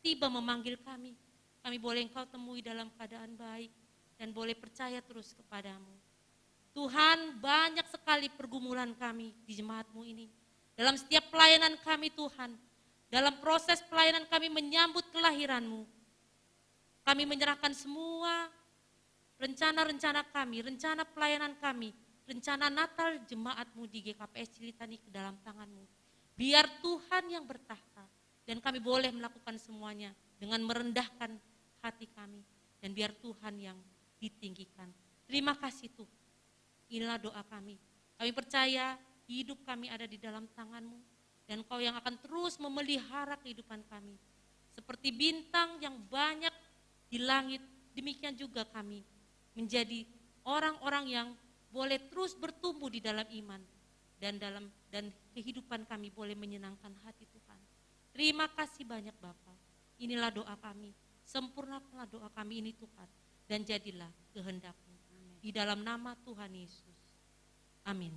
tiba memanggil kami. Kami boleh Engkau temui dalam keadaan baik dan boleh percaya terus kepadamu. Tuhan, banyak sekali pergumulan kami di jemaat-Mu ini. Dalam setiap pelayanan kami Tuhan, dalam proses pelayanan kami menyambut kelahiran-Mu, kami menyerahkan semua rencana-rencana kami, rencana pelayanan kami rencana Natal jemaatmu di GKPS Cilitani ke dalam tanganmu. Biar Tuhan yang bertahta dan kami boleh melakukan semuanya dengan merendahkan hati kami. Dan biar Tuhan yang ditinggikan. Terima kasih Tuhan. Inilah doa kami. Kami percaya hidup kami ada di dalam tangan-Mu. Dan Kau yang akan terus memelihara kehidupan kami. Seperti bintang yang banyak di langit, demikian juga kami menjadi orang-orang yang boleh terus bertumbuh di dalam iman. Dan kehidupan kami boleh menyenangkan hati Tuhan. Terima kasih banyak Bapa. Inilah doa kami. Sempurnakanlah doa kami ini Tuhan. Dan jadilah kehendak-Mu. Di dalam nama Tuhan Yesus. Amin.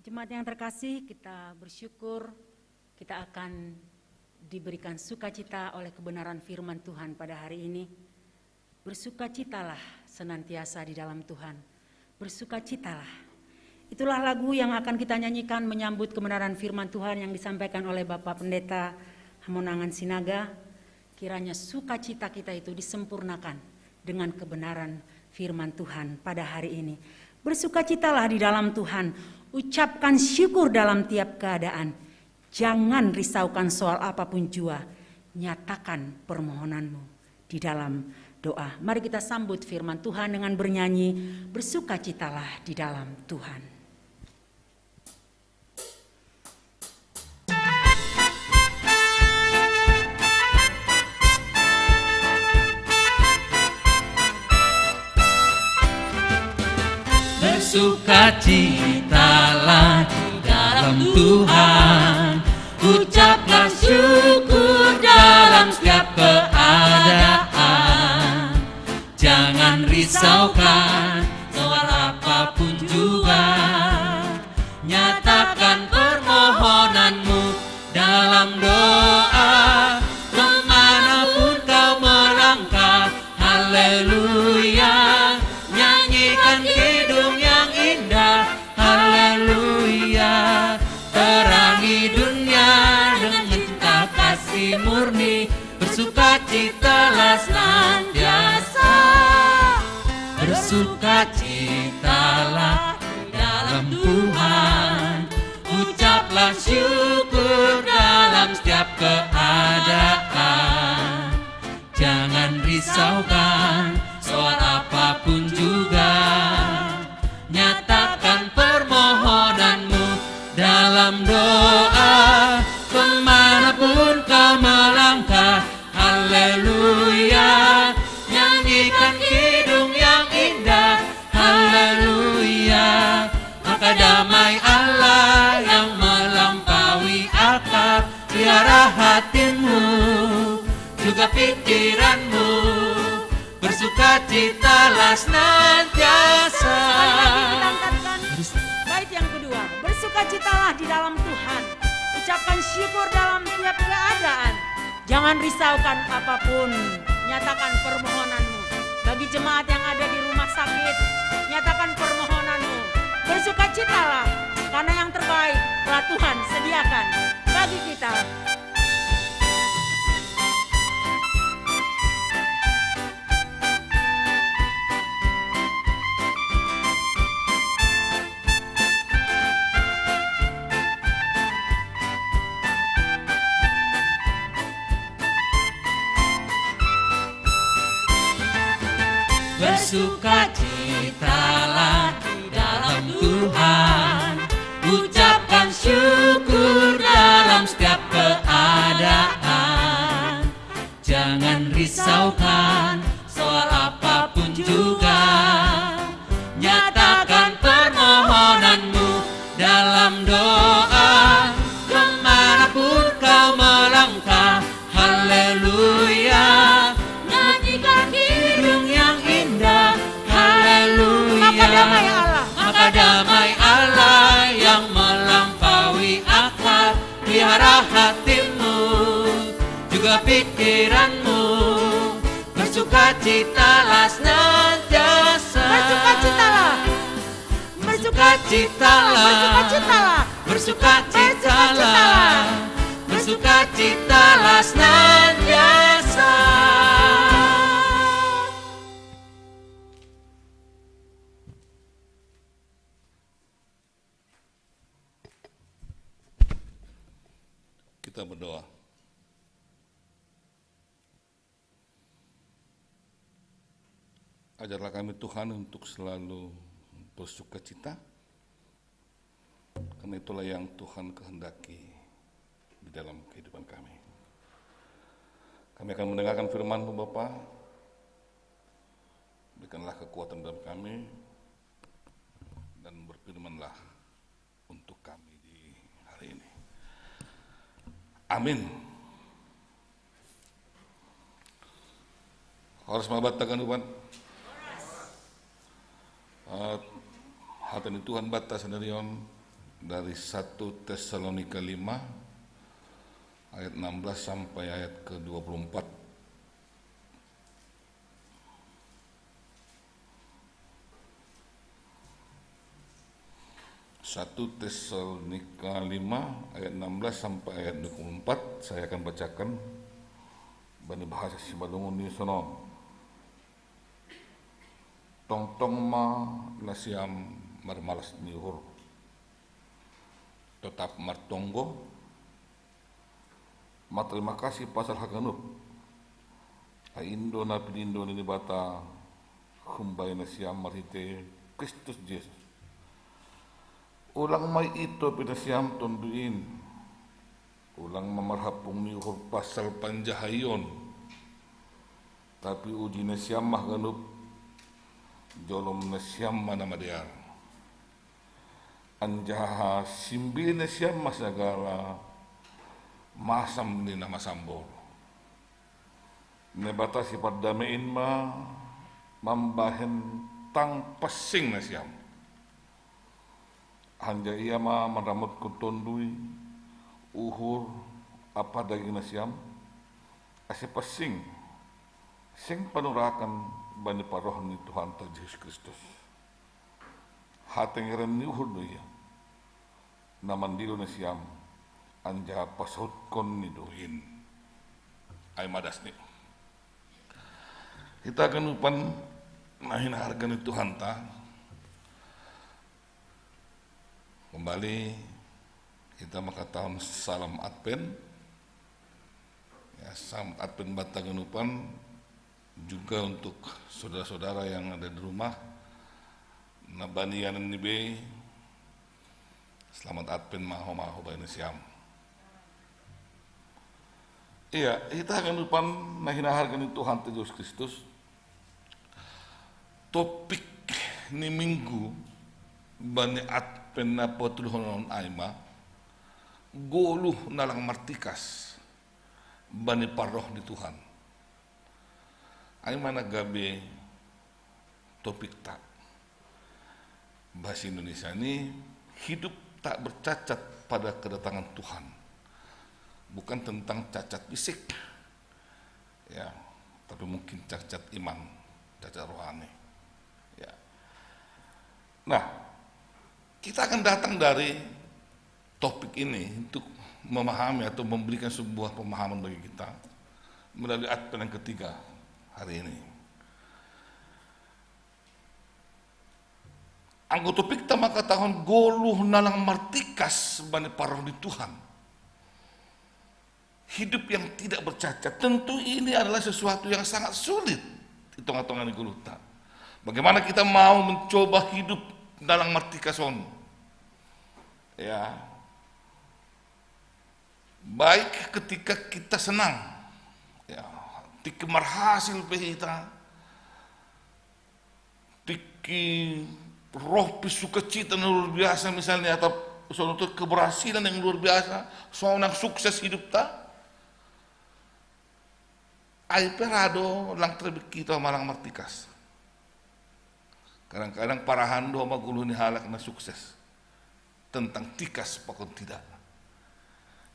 Jemaat yang terkasih, kita bersyukur kita akan diberikan sukacita oleh kebenaran firman Tuhan pada hari ini. Bersukacitalah senantiasa di dalam Tuhan. Bersukacitalah. Itulah lagu yang akan kita nyanyikan menyambut kebenaran firman Tuhan yang disampaikan oleh Bapak Pendeta Hamonangan Sinaga. Kiranya sukacita kita itu disempurnakan dengan kebenaran firman Tuhan pada hari ini. Bersukacitalah di dalam Tuhan. Ucapkan syukur dalam tiap keadaan. Jangan risaukan soal apapun jua. Nyatakan permohonanmu di dalam doa. Mari kita sambut firman Tuhan dengan bernyanyi. Bersukacitalah di dalam Tuhan. Bersukacitalah di dalam Tuhan, ucaplah syukur dalam setiap keadaan. Jangan risaukan soal apapun juga, nyatakan permohonanmu dalam doa. Kemanapun kau melangkah, haleluya, nyanyikan kidung yang indah, haleluya. Terangi dunia dengan cinta kasih murni, bersukacitalah senantiasa. Bersukacitalah dalam Tuhan, ucaplah syukur dalam setiap keadaan. Jangan risaukan soal apapun juga, nyatakan permohonanmu dalam doa. Kemanapun kau melangkah, haleluya, nyanyikan kidung yang indah, haleluya. Maka damai Allah yang melampaui akal pelihara hatimu, juga pikiranmu. Bersukacitalah senantiasa. Bait yang kedua, bersukacitalah di dalam Tuhan. Ucapkan syukur dalam tiap keadaan. Jangan risaukan apapun. Nyatakan permohonanmu. Bagi jemaat yang ada di rumah sakit, nyatakan permohonanmu. Bersukacitalah karena yang terbaik telah Tuhan sediakan bagi kita. Bersukacitalah di dalam Tuhan, ucapkan syukur dalam setiap keadaan. Jangan risaukan soal apapun juga, nyatakan permohonanmu dalam doa. Kemanapun kau melangkah, haleluya, nyanyikan kidung yang indah, haleluya. Maka damai Allah yang melampaui akal pelihara hatimu, juga pikiranmu. Bersukacitalah senantiasa. Bersukacitalah. Bersukacitalah. Bersukacitalah senantiasa. Kita berdoa. Ajarlah kami Tuhan untuk selalu bersuka cita, karena itulah yang Tuhan kehendaki di dalam kehidupan kami. Kami akan mendengarkan firman-Mu Bapa. Berikanlah kekuatan dalam kami dan berfirmanlah untuk kami di hari ini. Amin. Harus mabatakan Tuhan. Hatani Tuhan bata sendirian dari 1 Tesalonika 5 ayat 16 sampai ayat ke-24. 1 Tesalonika 5 ayat 16 sampai ayat 24 saya akan bacakan bani bahasa Simalungun di sono. Tong-tong ma nasiam marmalas nihur tetap martonggo ma terima kasih pasal haganup aindo na pinindo ni bata humbay nasiam marhite Kristus Yesus. Ulang may ito pinasyam tonduin. Ulang mamarhapong ni pasal panjahayon. Tapi uji na siyam mahganup. Jolom na siyam manamadyar. Anjaha simbi na siyam masagala. Masam ni na masambol. Nebata si pardamain ma. Mambahen tang pasing na siyam. Hanja ia ma meramut kutondui uhur apa daging nasiam ase pasing sing panurakan bani paroh ni Tuhan ta Yesus Kristus hateng rem ni uhur doya namandilo nasiam anja pasut kon ni dohin ay madas ni kita akan upan nahin harga ni Tuhan ta. Kembali kita mengatakan salam Advent, ya, salam Advent Batagenupan juga untuk saudara-saudara yang ada di rumah. Nabanian nibe, selamat Advent maho bainasiam. Iya, kita akan lupa nahinaharkan Tuhan Yesus Kristus. Topik ni minggu bani Advent penapotuluhon aima goluh nalang martikas bani paroh di Tuhan aima nagabe topik tak bahasa Indonesia ini hidup tak bercacat pada kedatangan Tuhan, bukan tentang cacat fisik ya, tapi mungkin cacat iman, cacat rohani ya. Nah, kita akan datang dari topik ini untuk memahami atau memberikan sebuah pemahaman bagi kita melalui Advent yang ketiga hari ini. Anggota topik kita maka tahun goluh nalang martikas bani paroh di Tuhan. Hidup yang tidak bercacat, tentu ini adalah sesuatu yang sangat sulit hitung-hitungan di guluta. Bagaimana kita mau mencoba hidup dalam martikason ya, baik ketika kita senang ya, tiki marhasil pehita tiki roh pisukacita yang luar biasa misalnya, atau suatu keberhasilan yang luar biasa, seorang sukses hidup ta ay perado lang terbit kita malang martikas. Kadang-kadang parahan doa maguluh ni halak na sukses tentang tikas pakon tidak.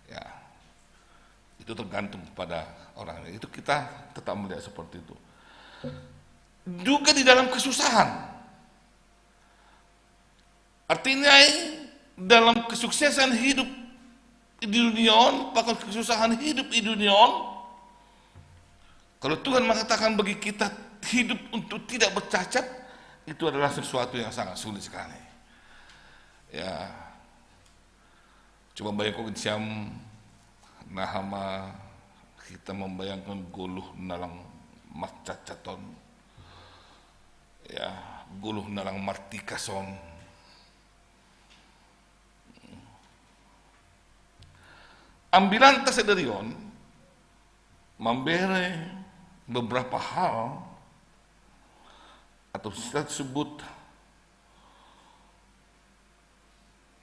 Ya, itu tergantung pada orang. Itu kita tetap melihat seperti itu. Juga di dalam kesusahan. Artinya dalam kesuksesan hidup di dunia, pakon kesusahan hidup di dunia. Kalau Tuhan mengatakan bagi kita hidup untuk tidak bercacat, itu adalah sesuatu yang sangat sulit sekali. Ya, coba bayangkan siam nahama kita membayangkan guluh nalang marcacaton, ya guluh nalang martikason. Ambilan tasadarion memberi beberapa hal atau kita sebut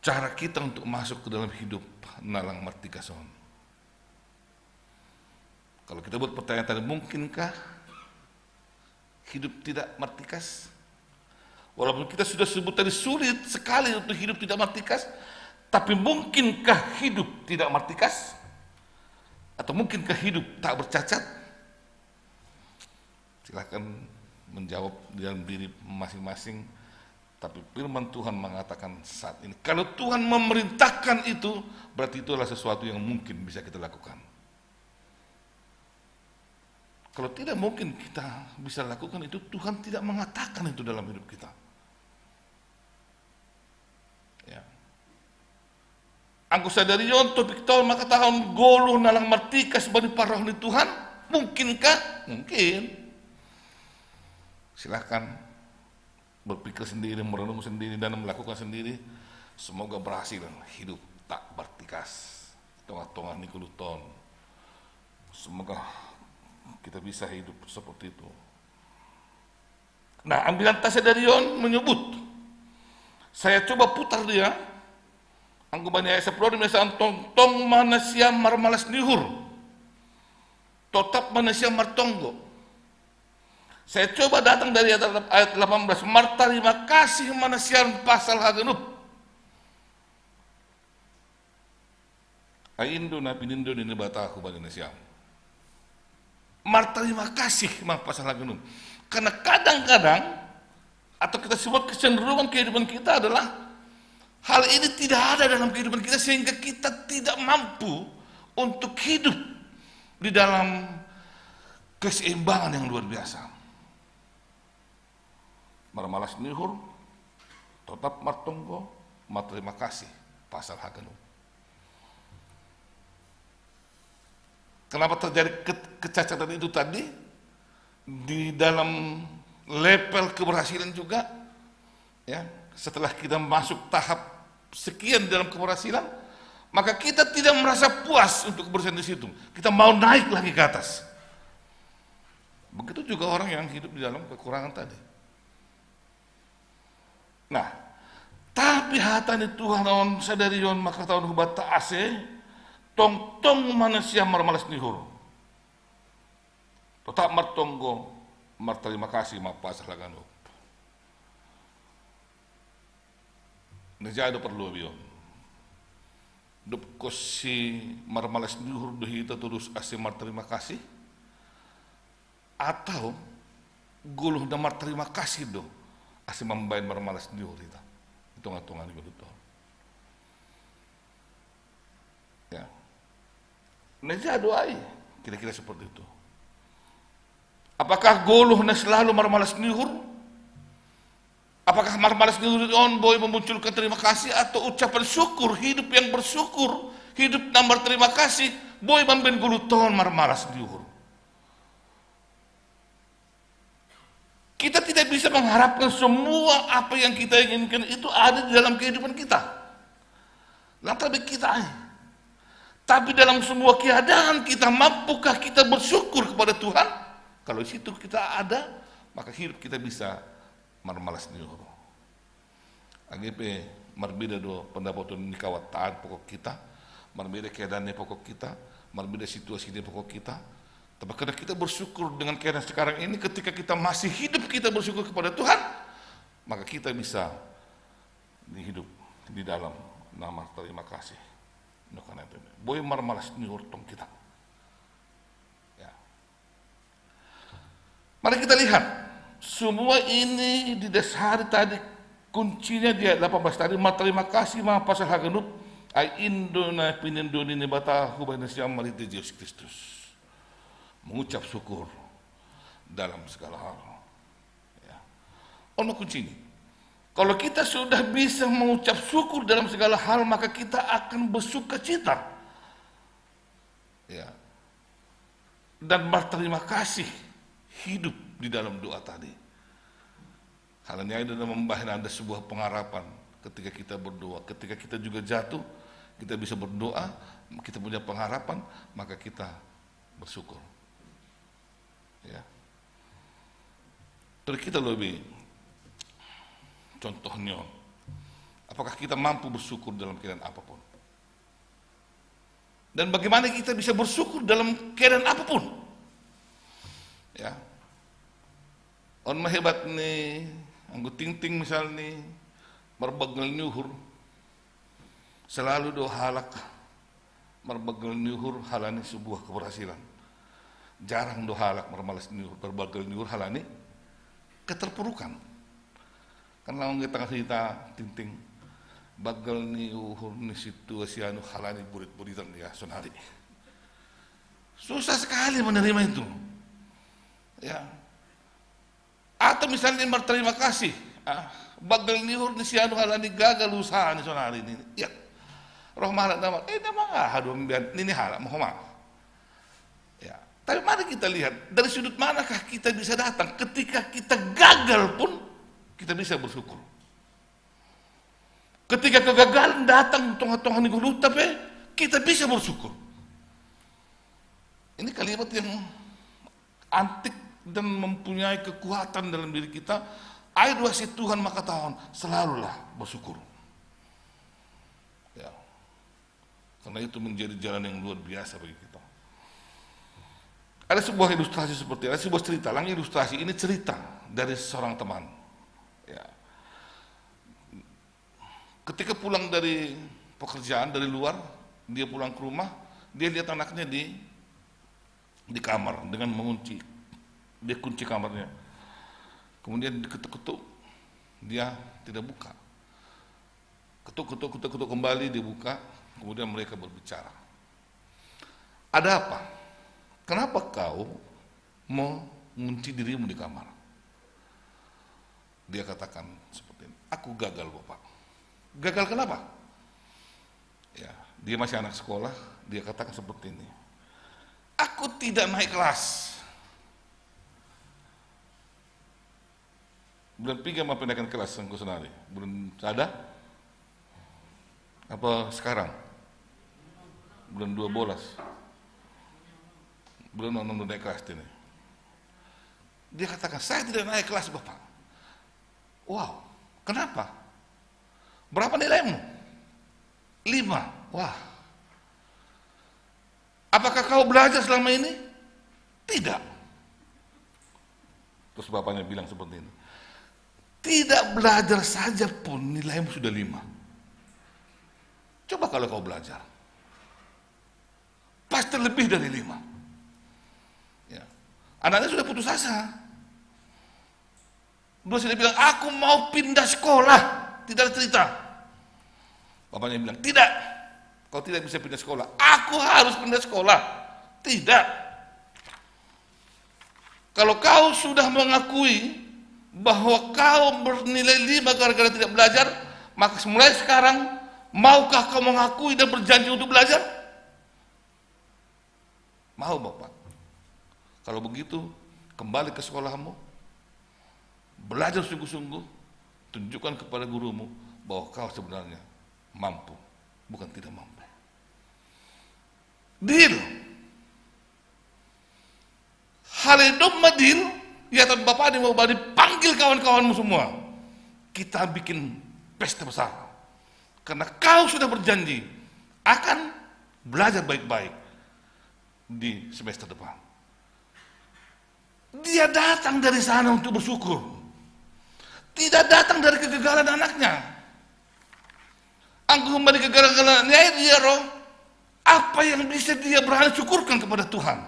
cara kita untuk masuk ke dalam hidup nalang martikason. Kalau kita buat pertanyaan tadi, mungkinkah hidup tidak martikas? Walaupun kita sudah sebut tadi sulit sekali untuk hidup tidak martikas, tapi mungkinkah hidup tidak martikas? Atau mungkinkah hidup tak bercacat? Silakan menjawab di dalam diri masing-masing. Tapi firman Tuhan mengatakan saat ini, kalau Tuhan memerintahkan itu, berarti itu adalah sesuatu yang mungkin bisa kita lakukan. Kalau tidak mungkin kita bisa lakukan itu, Tuhan tidak mengatakan itu dalam hidup kita. Ya. Angku sadarion topik tahun maka tahun goluh nalang martika sebagai para rohani Tuhan, mungkinkah? Mungkin. Silahkan berpikir sendiri, merenung sendiri, dan melakukan sendiri. Semoga berhasil hidup tak martikas. Tengah-tengah nikuluton. Semoga kita bisa hidup seperti itu. Nah, ambilan tasadarion menyebut, saya coba putar dia, anggubannya ayat 10 misalnya tong manusia marmalas nihur, totap manusia martonggo. Saya coba datang dari ayat 18, martarima kasih manusia pasal hagenup. Aindo na pinindo ni bataku bani Indonesia. Martarima kasih mah pasal hagenup. Karena kadang-kadang atau kita sebut kecenderungan kehidupan kita adalah hal ini tidak ada dalam kehidupan kita sehingga kita tidak mampu untuk hidup di dalam keseimbangan yang luar biasa. Marmalas nihur, tetap martonggo, terima kasih pasal hagenup. Kenapa terjadi kecacatan itu tadi? Di dalam level keberhasilan juga, ya, setelah kita masuk tahap sekian dalam keberhasilan, maka kita tidak merasa puas untuk keberhasilan di situ. Kita mau naik lagi ke atas. Begitu juga orang yang hidup di dalam kekurangan tadi. Nah, tapi hatani Tuhan on sadarion maka tahun hubat ase tong manusia marmalas nihur. Tetap martonggo terima kasih mapasal hagenup. Nejado perlu bion. Dup kosi marmalas nihur dohita terus ase terima kasih atau guluh na terima kasih do ase membayar marmalas nihur kita. Hitung-hitungan itu betul. Ya. Nejado ai kira-kira seperti itu. Apakah goluh na selalu marmalas nihur? Apakah marmalas nihur on boy memunculkan terima kasih atau ucapan syukur, hidup yang bersyukur, hidup nambar terima kasih, boy mamben guluton marmalas nihur. Kita tidak bisa mengharapkan semua apa yang kita inginkan itu ada di dalam kehidupan kita. Lantaran kita, tapi dalam semua keadaan kita mampukah kita bersyukur kepada Tuhan? Kalau di situ kita ada, maka hidup kita bisa marmalas nihur. AGP marbeda do pendapat ni kawataan pokok kita, marbeda keadaannya pokok kita, marbeda situasinya pokok kita. Tapi karena kita bersyukur dengan keadaan sekarang ini, ketika kita masih hidup kita bersyukur kepada Tuhan, maka kita bisa hidup di dalam nama terima kasih. Boy marmalas nihur tong kita. Mari kita lihat, semua ini didasari tadi, kuncinya di ayat 18 tadi, terima kasih maha pasal hagenup, ai indo na pinindo ni bata hubana siam marite Yesus Kristus. Mengucap syukur dalam segala hal. Ya. Ono kunci ini. Kalau kita sudah bisa mengucap syukur dalam segala hal, maka kita akan bersuka cita. Ya. Dan berterima kasih hidup di dalam doa tadi. Hal ini adalah memberikan Anda sebuah pengharapan ketika kita berdoa. Ketika kita juga jatuh, kita bisa berdoa, kita punya pengharapan, maka kita bersyukur. Ya. Terus kita lebih contohnya, apakah kita mampu bersyukur dalam keadaan apapun? Dan bagaimana kita bisa bersyukur dalam keadaan apapun? Ya. On hebat nih, anggo ting-ting misal nih, marbagal nyuhur, selalu do halak, marbagal nyuhur halani sebuah keberhasilan. Jarang do halak marmalas nyuhur, marbagal nyuhur halani keterpurukan. Karena orang kita cerita ting-ting, bagal ni uhur ni situasi anu halani burit-buritan ya sonari. Susah sekali menerima itu. Ya. Atau misalnya berterima kasih, bagal ni uhur ni si anu halani gagal usaha ni sonari ini. Ya. Roh mahala nama, nama hadu ambian ini halak mohon maaf. Ya. Tapi mari kita lihat dari sudut manakah kita bisa datang ketika kita gagal pun kita bisa bersyukur. Ketika kegagalan datang tengah-tengah ni gulu, tapi kita bisa bersyukur. Ini kalimat yang antik dan mempunyai kekuatan dalam diri kita. Ayat wahai Tuhan maka tahun selalulah bersyukur. Ya. Karena itu menjadi jalan yang luar biasa bagi kita. Ada sebuah ilustrasi seperti ada sebuah cerita. Lang ilustrasi ini cerita dari seorang teman. Ya. Ketika pulang dari pekerjaan dari luar, dia pulang ke rumah, dia lihat anaknya di kamar dengan mengunci. Dia kunci kamarnya. Kemudian diketuk-ketuk, dia tidak buka. Ketuk kembali dibuka, kemudian mereka berbicara. Ada apa? Kenapa kau mengunci dirimu di kamar? Dia katakan seperti ini, aku gagal Bapak. Gagal kenapa? Ya, dia masih anak sekolah, dia katakan seperti ini, aku tidak naik kelas. Bulan 3 mau pindahkan kelas sangku senari, belum ada? Apa sekarang? Bulan 12. Belum naik kelas ini. Dia katakan, saya tidak naik kelas Bapak. Wow, kenapa? Berapa nilaimu? 5. Wah. Apakah kau belajar selama ini? Tidak. Terus bapaknya bilang seperti ini, tidak belajar saja pun nilaimu sudah 5. Coba kalau kau belajar, pasti lebih dari 5. Ya. Anaknya sudah putus asa. Dia sudah bilang, aku mau pindah sekolah. Tidak ada cerita. Bapaknya bilang, tidak. Kau tidak bisa pindah sekolah. Aku harus pindah sekolah. Tidak. Kalau kau sudah mengakui bahwa kau bernilai 5 gara-gara tidak belajar, maka mulai sekarang, maukah kau mengakui dan berjanji untuk belajar? Mau Bapak. Kalau begitu, kembali ke sekolahmu, belajar sungguh-sungguh, tunjukkan kepada gurumu bahwa kau sebenarnya mampu, bukan tidak mampu. Deal. Halidom madil, ya Tuhan Bapak mau dipanggil kawan-kawanmu semua. Kita bikin pesta besar. Karena kau sudah berjanji akan belajar baik-baik di semester depan. Dia datang dari sana untuk bersyukur. Tidak datang dari kegagalan anaknya. Anggur kembali kegagalan dia roh. Apa yang bisa dia berani syukurkan kepada Tuhan?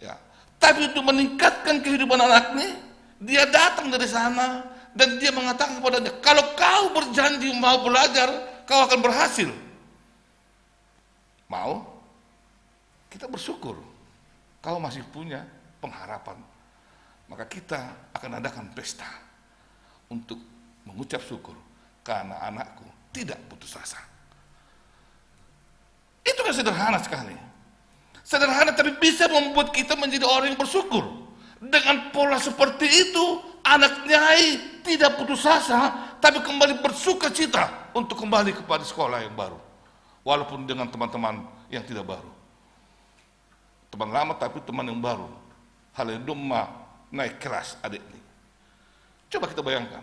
Ya. Tapi untuk meningkatkan kehidupan anaknya, dia datang dari sana dan dia mengatakan kepadanya, kalau kau berjanji mau belajar, kau akan berhasil. Mau? Kita bersyukur. Kau masih punya pengharapan. Maka kita akan adakan pesta untuk mengucap syukur karena anakku tidak putus asa. Itu kan sederhana sekali. Sederhana tapi bisa membuat kita menjadi orang yang bersyukur. Dengan pola seperti itu, anak nyai tidak putus asa, tapi kembali bersuka cita untuk kembali kepada sekolah yang baru. Walaupun dengan teman-teman yang tidak baru. Teman lama tapi teman yang baru. Hal yang domma naik kelas adik ini. Coba kita bayangkan.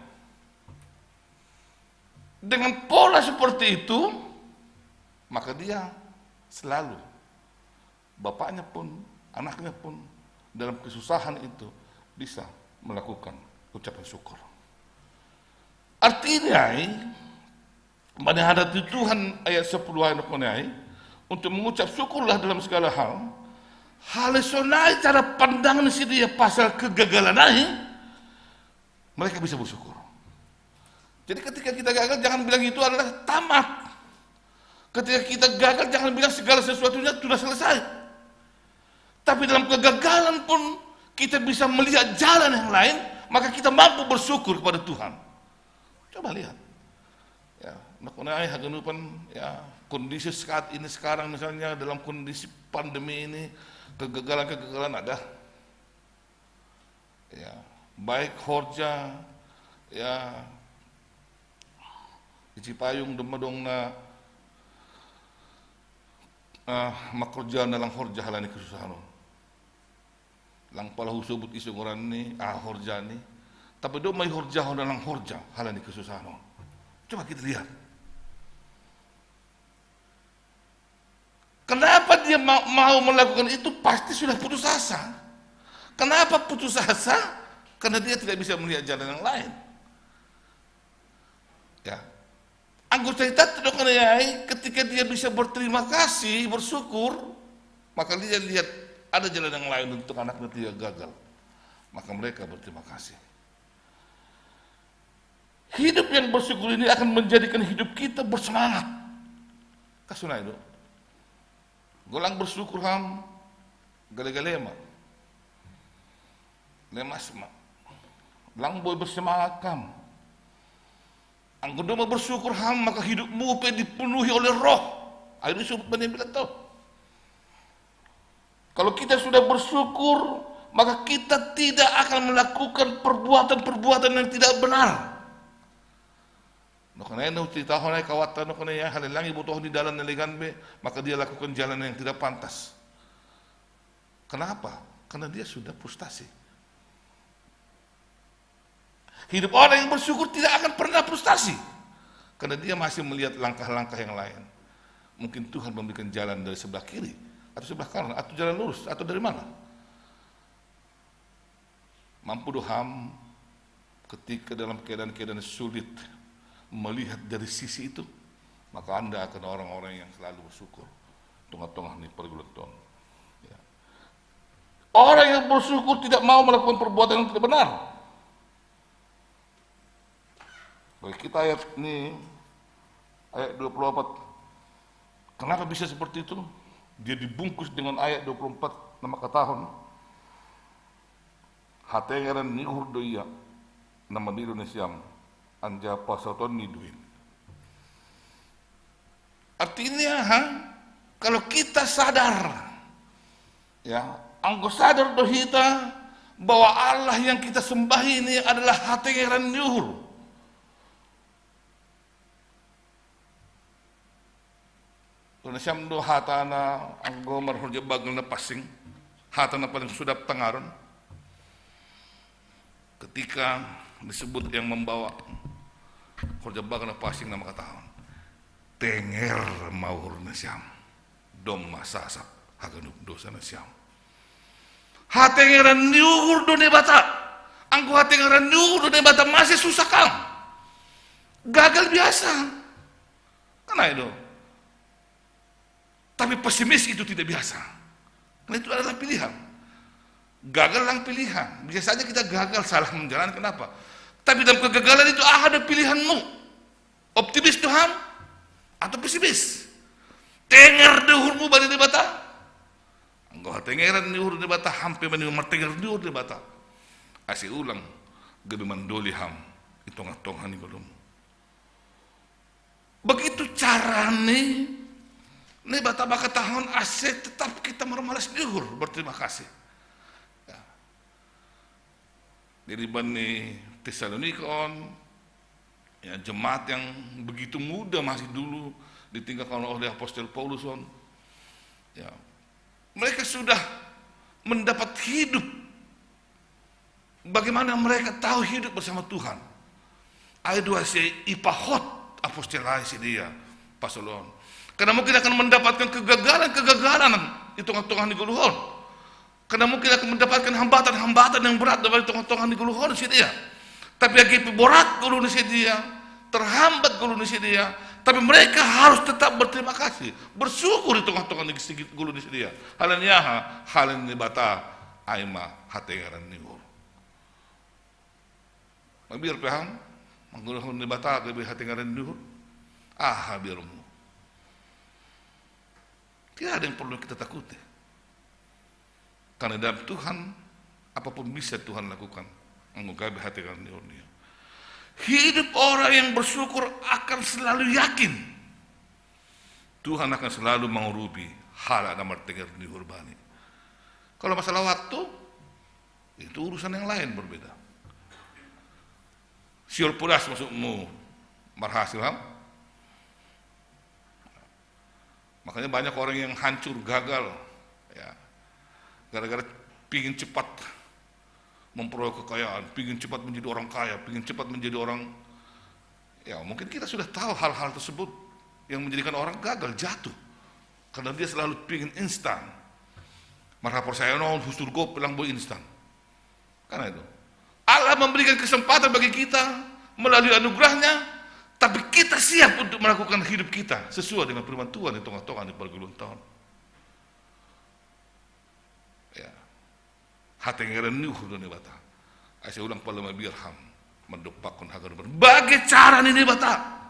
Dengan pola seperti itu, maka dia selalu, bapaknya pun, anaknya pun, dalam kesusahan itu bisa melakukan ucapan syukur. Artinya, pada hadapan Tuhan ayat 10 ayat menai, untuk mengucap syukurlah dalam segala hal. Hal sonai cara pandangan si dia pasal kegagalan mereka bisa bersyukur. Jadi ketika kita gagal jangan bilang itu adalah tamat. Ketika kita gagal jangan bilang segala sesuatunya sudah selesai. Tapi dalam kegagalan pun kita bisa melihat jalan yang lain, maka kita mampu bersyukur kepada Tuhan. Coba lihat. Ya, nakunai hagenupan ya kondisi saat ini sekarang misalnya dalam kondisi pandemi ini kegagalan ada. Ya, baik Horja ya di Cipayung demedong na makerjaan dalam Horja halani kesusahan. Lang pala husubut isung orang ni Horja ni. Tapi do may Horja dalam Horja halani kesusahan. Coba kita lihat. Kenapa dia mau melakukan itu? Pasti sudah putus asa. Kenapa putus asa? Karena dia tidak bisa melihat jalan yang lain. Ya. Anggota kita ketika dia bisa berterima kasih, bersyukur, maka dia lihat ada jalan yang lain untuk anaknya tidak gagal. Maka mereka berterima kasih. Hidup yang bersyukur ini akan menjadikan hidup kita bersemangat. Kasunai itu. Golang bersyukur ham gale-galema. Lemasma. Lang boy bersemangat kam. Ang kudu mo bersyukur ham maka hidupmu dipenuhi oleh roh. Ayo disebut bilang tahu. Kalau kita sudah bersyukur, maka kita tidak akan melakukan perbuatan-perbuatan yang tidak benar. No kanay no cerita honay kawatan no kanay halalang ibutoh di dalan naligan be, maka dia lakukan jalan yang tidak pantas. Kenapa? Karena dia sudah frustasi. Hidup orang yang bersyukur tidak akan pernah frustasi. Karena dia masih melihat langkah-langkah yang lain. Mungkin Tuhan memberikan jalan dari sebelah kiri, atau sebelah kanan, atau jalan lurus, atau dari mana. Mampu doham ketika dalam keadaan-keadaan sulit melihat dari sisi itu, maka Anda akan orang-orang yang selalu bersyukur. Tengah-tengah nih pergulatan. Ya. Orang yang bersyukur tidak mau melakukan perbuatan yang tidak benar. Bagi kita ayat ini, ayat 24. Kenapa bisa seperti itu? Dia dibungkus dengan ayat 24 nama katahon. Hatengaran nihur doya nama di Indonesia anja pasoton niduin. Artinya, kalau kita sadar, ya, anggo sadar dohita bahwa Allah yang kita sembah ini adalah hatengaran nihur. Indonesia do hatana anggo marhurja bagal na pasing, hatana paling sudah tengaron. Ketika disebut yang membawa Horja bagal na pasing nama katahon. Tenger mauhur na siyam. Dom masasap haganuk dosa na siyam. Hatengeran niuhur do ne bata. Anggo hatengeran niuhur do ne bata masih susah kang. Gagal biasa. Karena itu. Tapi pesimis itu tidak biasa. Karena itu adalah pilihan. Gagal lang pilihan. Bisa saja kita gagal salah menjalankan kenapa? Tapi dalam kegagalan itu ada pilihanmu. Optimis Tuhan atau pesimis. Tenger dehurmu bani di bata. Engkau tengeran dehur di bata hampir bani mertenger dehur di bata. Asi ulang gedu mandoli ham itu ngatong hani golum. Begitu carane Nih bata baka tahun ase tetap kita mermalas diuhur berterima kasih. Ya. Jadi Bani Tesalonikon, ya, jemaat yang begitu muda masih dulu ditinggalkan oleh Apostol Paulus, ya, mereka sudah mendapat hidup. Bagaimana mereka tahu hidup bersama Tuhan? Ayat 2 ipahot apostolai dia pasolon. Karena mungkin akan mendapatkan kegagalan hitung-hitungan di guluhon. Karena mungkin akan mendapatkan hambatan-hambatan yang berat dari hitung-hitungan di guluhon dia. Tapi lagi berat gulu dia, terhambat gulu dia. Tapi mereka harus tetap berterima kasih, bersyukur hitung-hitungan di gulu dia. Halanyaha, halen ni bata aima hatengaran niwur. Biar paham, mengguluhon ni bata lebih hatengaran niwur. Biarmu. Tidak ada yang perlu kita takuti. Karena dalam Tuhan, apapun bisa Tuhan lakukan. Mengugabi hati kan dunia. Hidup orang yang bersyukur akan selalu yakin. Tuhan akan selalu mengurupi hal ada martegar di urbani. Kalau masalah waktu, itu urusan yang lain berbeda. Siul pulas masukmu berhasil, makanya banyak orang yang hancur, gagal, ya, gara-gara pingin cepat memperoleh kekayaan, pingin cepat menjadi orang kaya, pingin cepat menjadi orang, ya mungkin kita sudah tahu hal-hal tersebut yang menjadikan orang gagal, jatuh, karena dia selalu pingin instan. Marhapor saya hustur go pelang boy instan, karena itu Allah memberikan kesempatan bagi kita melalui anugerahnya. Tapi kita siap untuk melakukan hidup kita sesuai dengan firman Tuhan di tengah-tengah di bergulung tahun. Ya, hati ngeren nuh dunia bata. Saya ulang pada mabirham mendupakkan hagar berbagai cara ini bata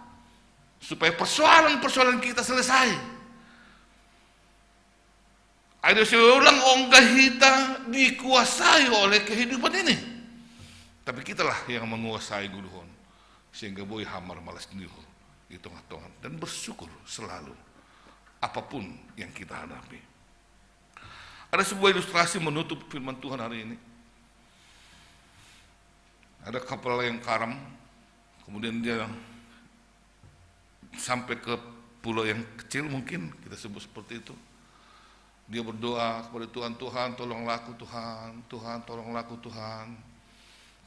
supaya persoalan-persoalan kita selesai. Ada saya ulang onggah kita dikuasai oleh kehidupan ini. Tapi kitalah yang menguasai guluhon. Sehingga boleh hamar malas dulu di tengah-tengah dan bersyukur selalu apapun yang kita hadapi. Ada sebuah ilustrasi menutup firman Tuhan hari ini. Ada kapal yang karam, kemudian dia sampai ke pulau yang kecil, mungkin kita sebut seperti itu. Dia berdoa kepada Tuhan, Tuhan tolonglah aku Tuhan, Tuhan tolonglah aku Tuhan.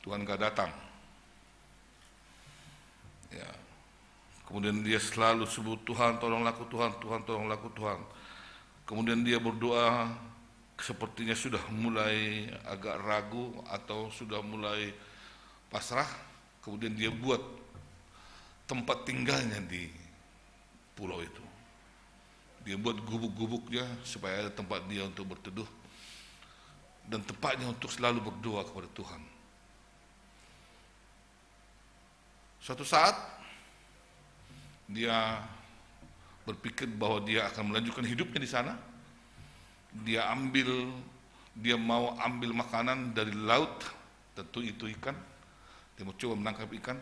Tuhan gak datang. Ya. Kemudian dia selalu sebut Tuhan tolonglah aku Tuhan, Tuhan tolonglah aku Tuhan. Kemudian dia berdoa sepertinya sudah mulai agak ragu atau sudah mulai pasrah. Kemudian dia buat tempat tinggalnya di pulau itu. Dia buat gubuk-gubuknya supaya ada tempat dia untuk berteduh dan tempatnya untuk selalu berdoa kepada Tuhan. Suatu saat dia berpikir bahwa dia akan melanjutkan hidupnya di sana. Dia mau ambil makanan dari laut, tentu itu ikan. Dia mau coba menangkap ikan.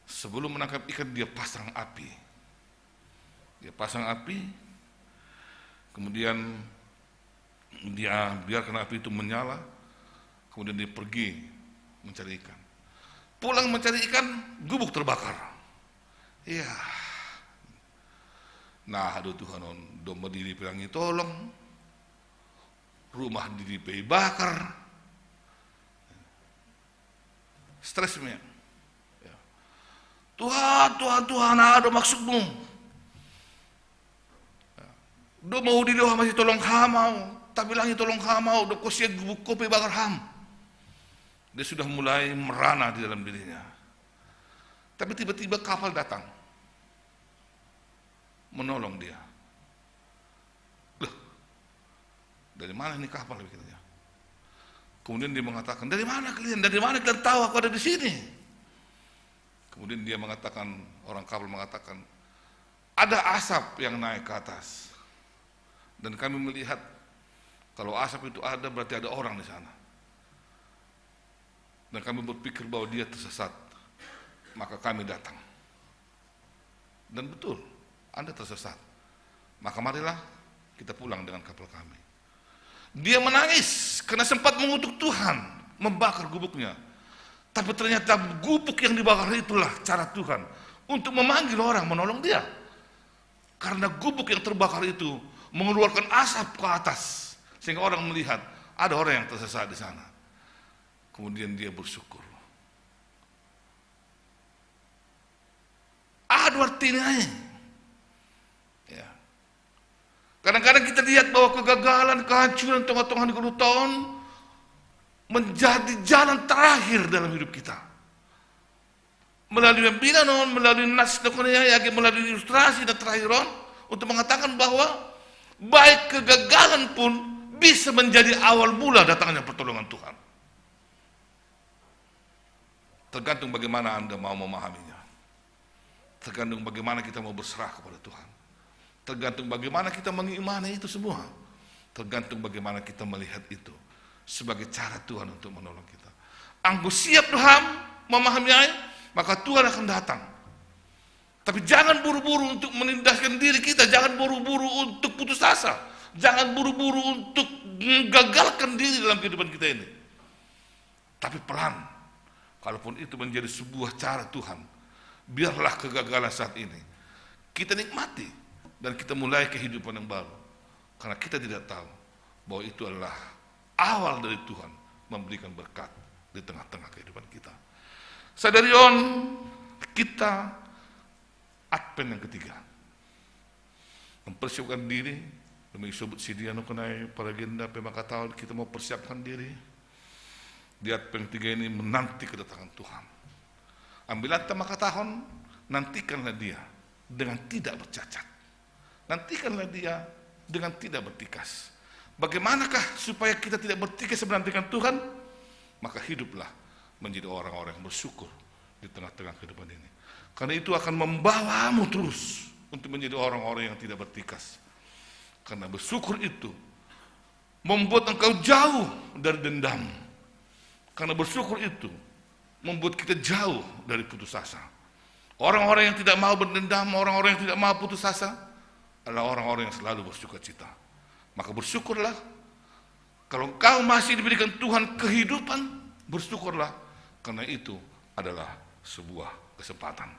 Sebelum menangkap ikan dia pasang api. Dia pasang api, kemudian dia biarkan api itu menyala, kemudian dia pergi mencari ikan. Pulang mencari ikan, gubuk terbakar. Ya. Nah, aduh Tuhan, domba diri pelangi tolong, rumah diri pei bakar, stresnya. Ya. Tuhan, ada maksudmu. Ya. Do mau di doa masih tolong hamau, tapi langi tolong hamau, do kosia gubuk kopi bakar ham. Dia sudah mulai merana di dalam dirinya. Tapi tiba-tiba kapal datang menolong dia. Loh, dari mana ini kapal? Pikirnya. Kemudian dia mengatakan, dari mana kalian? Dari mana kalian tahu aku ada di sini? Kemudian dia mengatakan, orang kapal mengatakan, ada asap yang naik ke atas. Dan kami melihat, kalau asap itu ada berarti ada orang di sana. Dan kami berpikir bahwa dia tersesat, maka kami datang. Dan betul, Anda tersesat. maka marilah kita pulang dengan kapal kami. Dia menangis karena sempat mengutuk Tuhan, membakar gubuknya. Tapi ternyata gubuk yang dibakar itulah cara Tuhan untuk memanggil orang menolong dia. Karena gubuk yang terbakar itu mengeluarkan asap ke atas, sehingga orang melihat ada orang yang tersesat di sana. Kemudian dia bersyukur. Ada artinya. Ya. Kadang-kadang kita lihat bahwa kegagalan, kehancuran tengah-tengah 20 tahun menjadi jalan terakhir dalam hidup kita. Melalui pembinaan, melalui nas melalui ilustrasi dan terakhiran, untuk mengatakan bahwa baik kegagalan pun bisa menjadi awal mula datangnya pertolongan Tuhan. Tergantung bagaimana Anda mau memahaminya. Tergantung bagaimana kita mau berserah kepada Tuhan. Tergantung bagaimana kita mengimani itu semua. Tergantung bagaimana kita melihat itu sebagai cara Tuhan untuk menolong kita. Anggo siap paham memahami ayat, maka Tuhan akan datang. Tapi jangan buru-buru untuk menindaskan diri kita, jangan buru-buru untuk putus asa, jangan buru-buru untuk menggagalkan diri dalam kehidupan kita ini. Tapi pelan, kalaupun itu menjadi sebuah cara Tuhan, biarlah kegagalan saat ini kita nikmati dan kita mulai kehidupan yang baru. Karena kita tidak tahu bahwa itu adalah awal dari Tuhan memberikan berkat di tengah-tengah kehidupan kita. Sadarion, kita Advent yang ketiga, mempersiapkan diri demi sobat sidiano kenai para agenda pemaka tahun, kita mau persiapkan diri di Advent ketiga ini menanti kedatangan Tuhan. Ambilan maka tahun, nantikanlah dia dengan tidak bercacat, nantikanlah dia dengan tidak bertikas. Bagaimanakah supaya kita tidak bertikas menantikan Tuhan? Maka hiduplah menjadi orang-orang yang bersyukur di tengah-tengah kehidupan ini. Karena itu akan membawamu terus untuk menjadi orang-orang yang tidak bertikas. Karena bersyukur itu membuat engkau jauh dari dendam. Karena bersyukur itu membuat kita jauh dari putus asa. Orang-orang yang tidak mau berdendam, orang-orang yang tidak mau putus asa adalah orang-orang yang selalu bersuka cita. Maka bersyukurlah. Kalau engkau masih diberikan Tuhan kehidupan, bersyukurlah. Karena itu adalah sebuah kesempatan.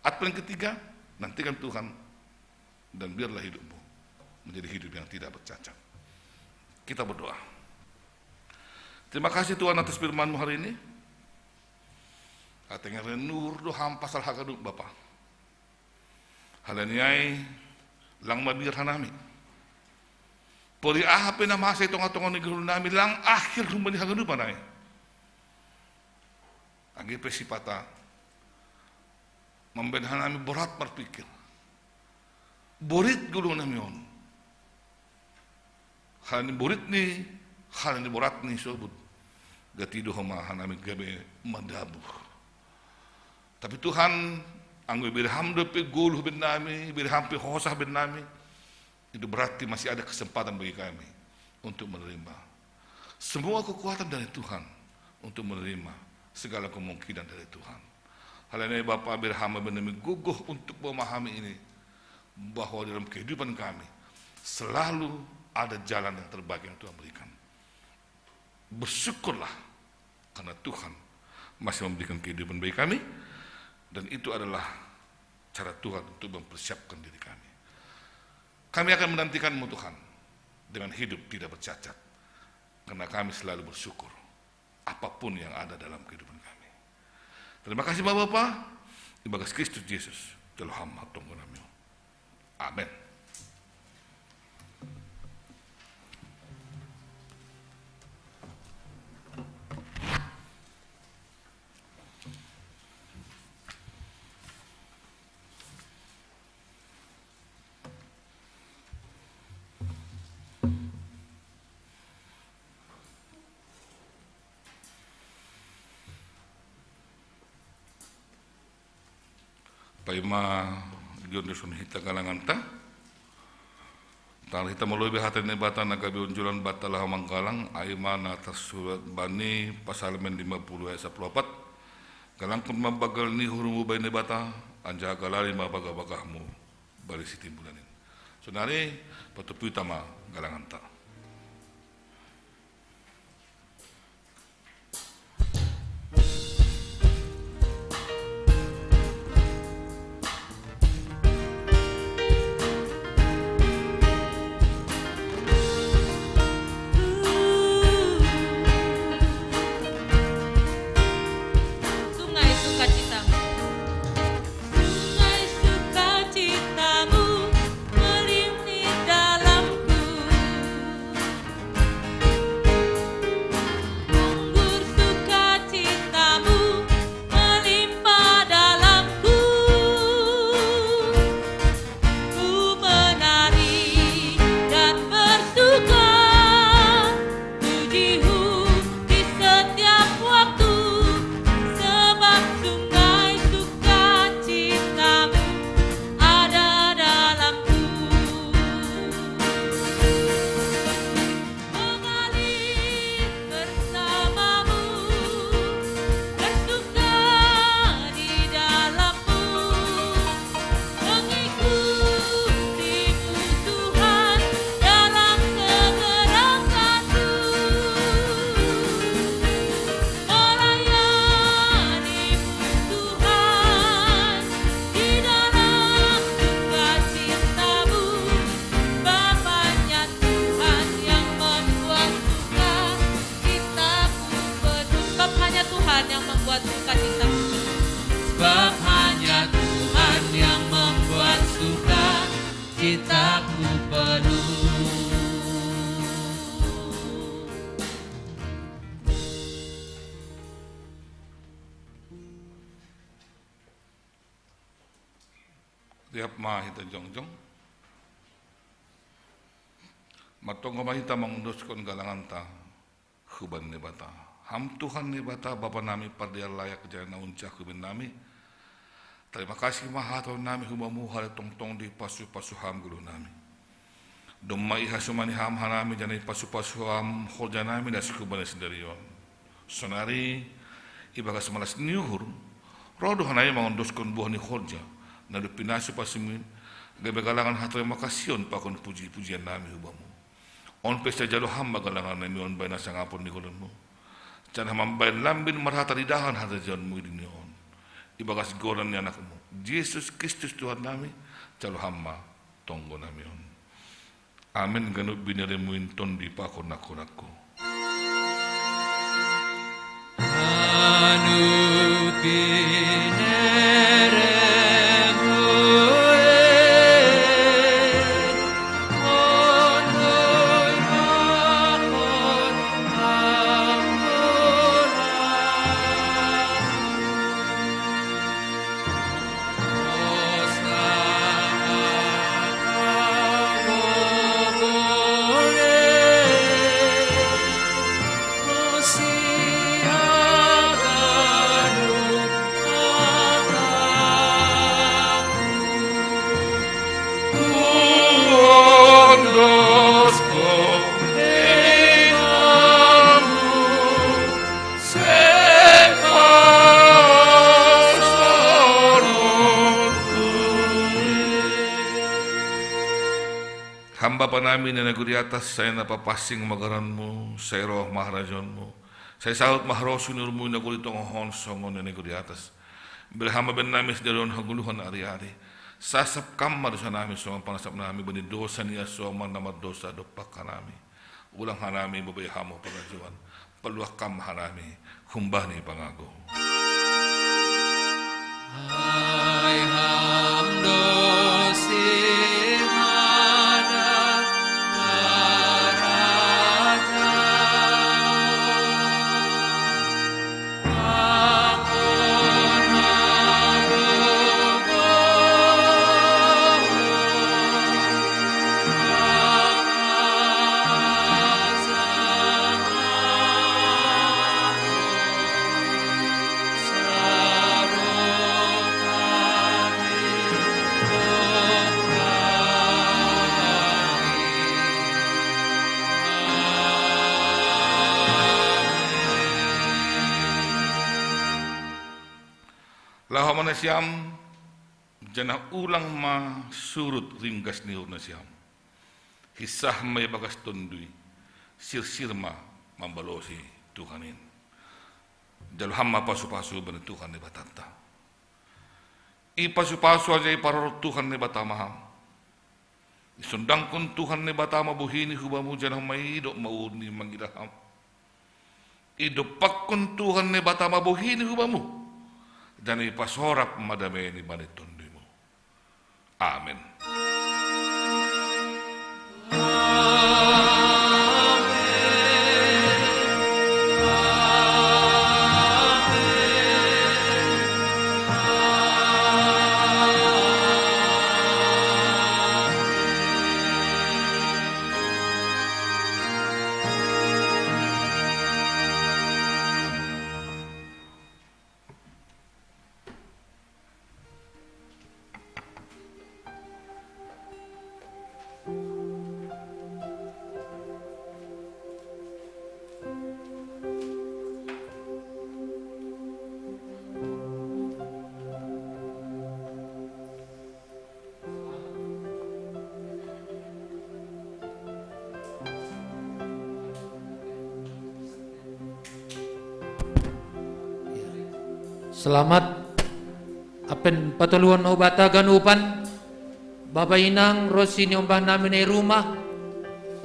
Advent ketiga, nantikan Tuhan dan biarlah hidupmu menjadi hidup yang tidak bercacat. Kita berdoa. Terima kasih Tuhan atas firman-Mu hari ini. Katanya renur doham pasal hakaduk Bapa. Halaniai lang mabir hanami. Pori ahape na masa itong negro nami lang akhir humani hakaduk panay. Agi pesipata membenhan nami berat berpikir. Borit gulung nami on. Hal ni borit ni, hal ni berat ni sobut. Gatido hamahan nami gabe madabuh. Tapi Tuhan, anggo birham dope guluh ben nami, birham pe hosah ben nami. Itu berarti masih ada kesempatan bagi kami untuk menerima semua kekuatan dari Tuhan, untuk menerima segala kemungkinan dari Tuhan. Hal ini Bapak berhamba benami guguh untuk memahami ini, bahwa dalam kehidupan kami selalu ada jalan yang terbaik yang Tuhan berikan. Bersyukurlah karena Tuhan masih memberikan kehidupan bagi kami, dan itu adalah cara Tuhan untuk mempersiapkan diri kami. Kami akan menantikan-Mu Tuhan dengan hidup tidak bercacat, karena kami selalu bersyukur apapun yang ada dalam kehidupan kami. Terima kasih Bapak, di bagas Kristus Yesus, telah hamba tunggu nami. Amin. Paima Giondeson hita kalangan ta tal hita melobi hatan bata nagabi unjulan bata lah manggalang aima na atas surat Bani pasal 50 ayat 14 galang pun mabagal ni hurumu bay bata anja galari mabagabagahmu bali si timbulanin Saudari, patupi utama galangan ta. Sungai sukacitamu, sungai sukacitamu melimpah dalamku. Anggur sukacitamu melimpah dalamku. Ku menari dan bersuka, pujimu di setiap waktu. Sebab sungai sukacitamu ada dalamku. Mengalir bersamamu, bersuka di dalammu. Mengikutimu Tuhan dalam kegerakanku. Melayanimu Tuhan di dalam sukacitamu. Bapaknya Tuhan yang membuat sukacitaku penuh. Sebab hanya Tuhan yang membuat sukacitaku. Sebab hanya Tuhan yang membuat sukacitaku penuh. Tiap mahita jongjong. Matong mahita mangunduskan galangan ta. Huban ni bata. Ham Tuhan ni bata Bapa nami pardia layak jana uncah kubin nami. Terima kasih mahaton nami hubamu hal tong-tong di pasu-pasu ham gulu nami. Domma iha sumani ham hanami jana pasu-pasu ham hol janami dan sikuban sendirion. Sonari ibaga semalas niuhur. Rodo hanai mangunduskan buah ni holja. Nadu pinasu pasimin gabe galangan hatre makasion pakon puji-pujian nami hubamu. On pesta jalo hamba galangan nami on baina sangapun ni kolonmu. Can hambain lambin marhata di dahan hata jan muidini on. Ibagas goran ni anakmu. Yesus Kristus Tuhan nami jalo hamba tonggo nami on. Amin ganut binare muin ton di pakon nakonako. Anu pinere Hamba namin na naguri atas saya napapasing magaranmu, saya roh maharajonmu, saya sahut mahrosunurmu na guli tongohon songon na naguri atas. Berhamba ben namin sederon haguluhan ari-ari. Sasap kamar sa namin so ang panasap namin bani dosa niya so ang manamad dosa dopak kanami. Ulang hanami babayhamo pagajuan. Paluah kam hanami humbani pangago. Ay hamdo simana naraja Lahaman na siyam, jana ulang ma surut ringgas niyo na siyam. Hisah may bagas tundui, sir-sirma mambalosi Tuhanin. Jalhamma pasu-pasu bani Tuhan ni batata. Ipasu-pasu aja iparorot Tuhan ni batamaham. Isundang kun Tuhan ni batama buhini hubamu janang maidok mauni mangidaham. Idopak kun Tuhan ni batama buhini hubamu. Dan ipasorap madame ni bani tundimu. Amin. Selamat apen patuluan obata ganupan Bapak Inang Rosi nyombah namin ay rumah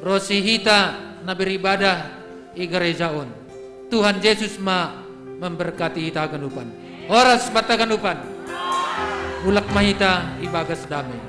Rosi hita na beribadah i gerejaon. Tuhan Yesus memberkati hita ganupan. Oras bata ganupan. Ulak mahita ibagas damai.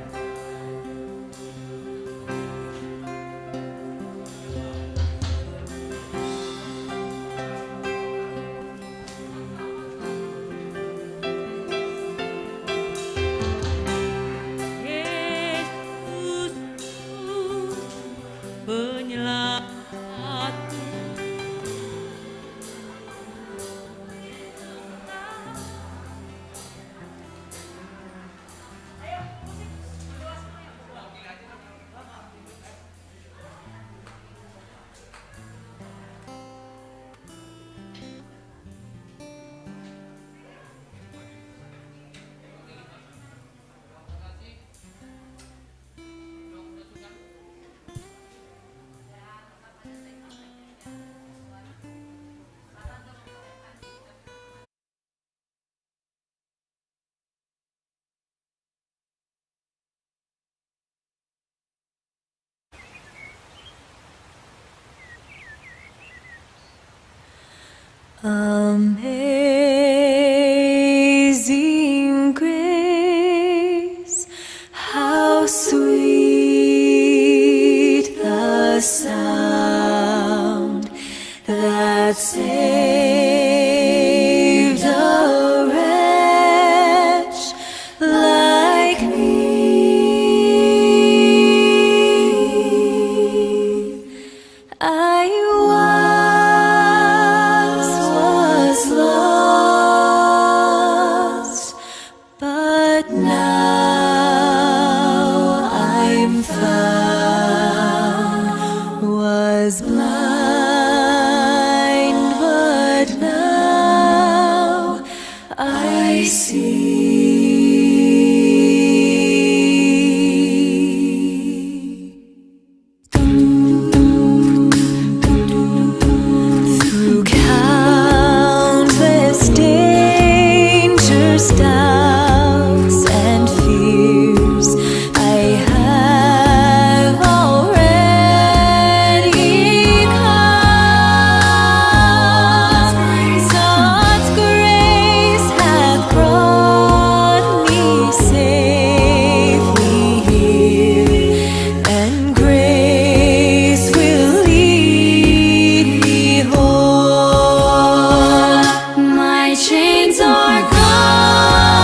Amazing grace, how sweet the sound that saved a wretch like me. I was lost, but now I'm found. Was blind, but now I see. Through countless dangers, doubts, and fears, I have already come. God's grace hath brought me safely here, and grace will lead me home. My chains are gone.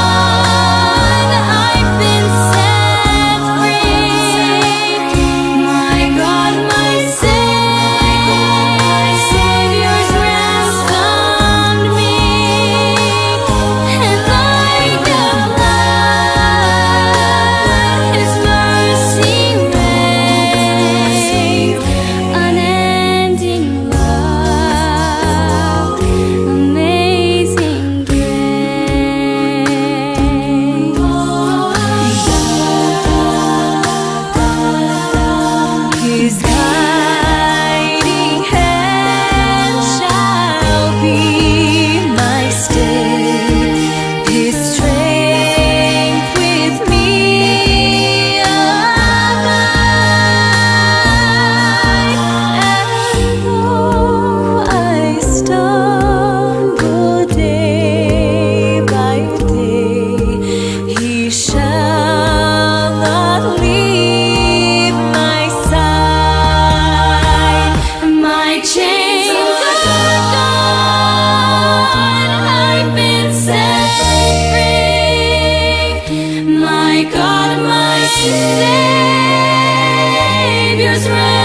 Savior's reign.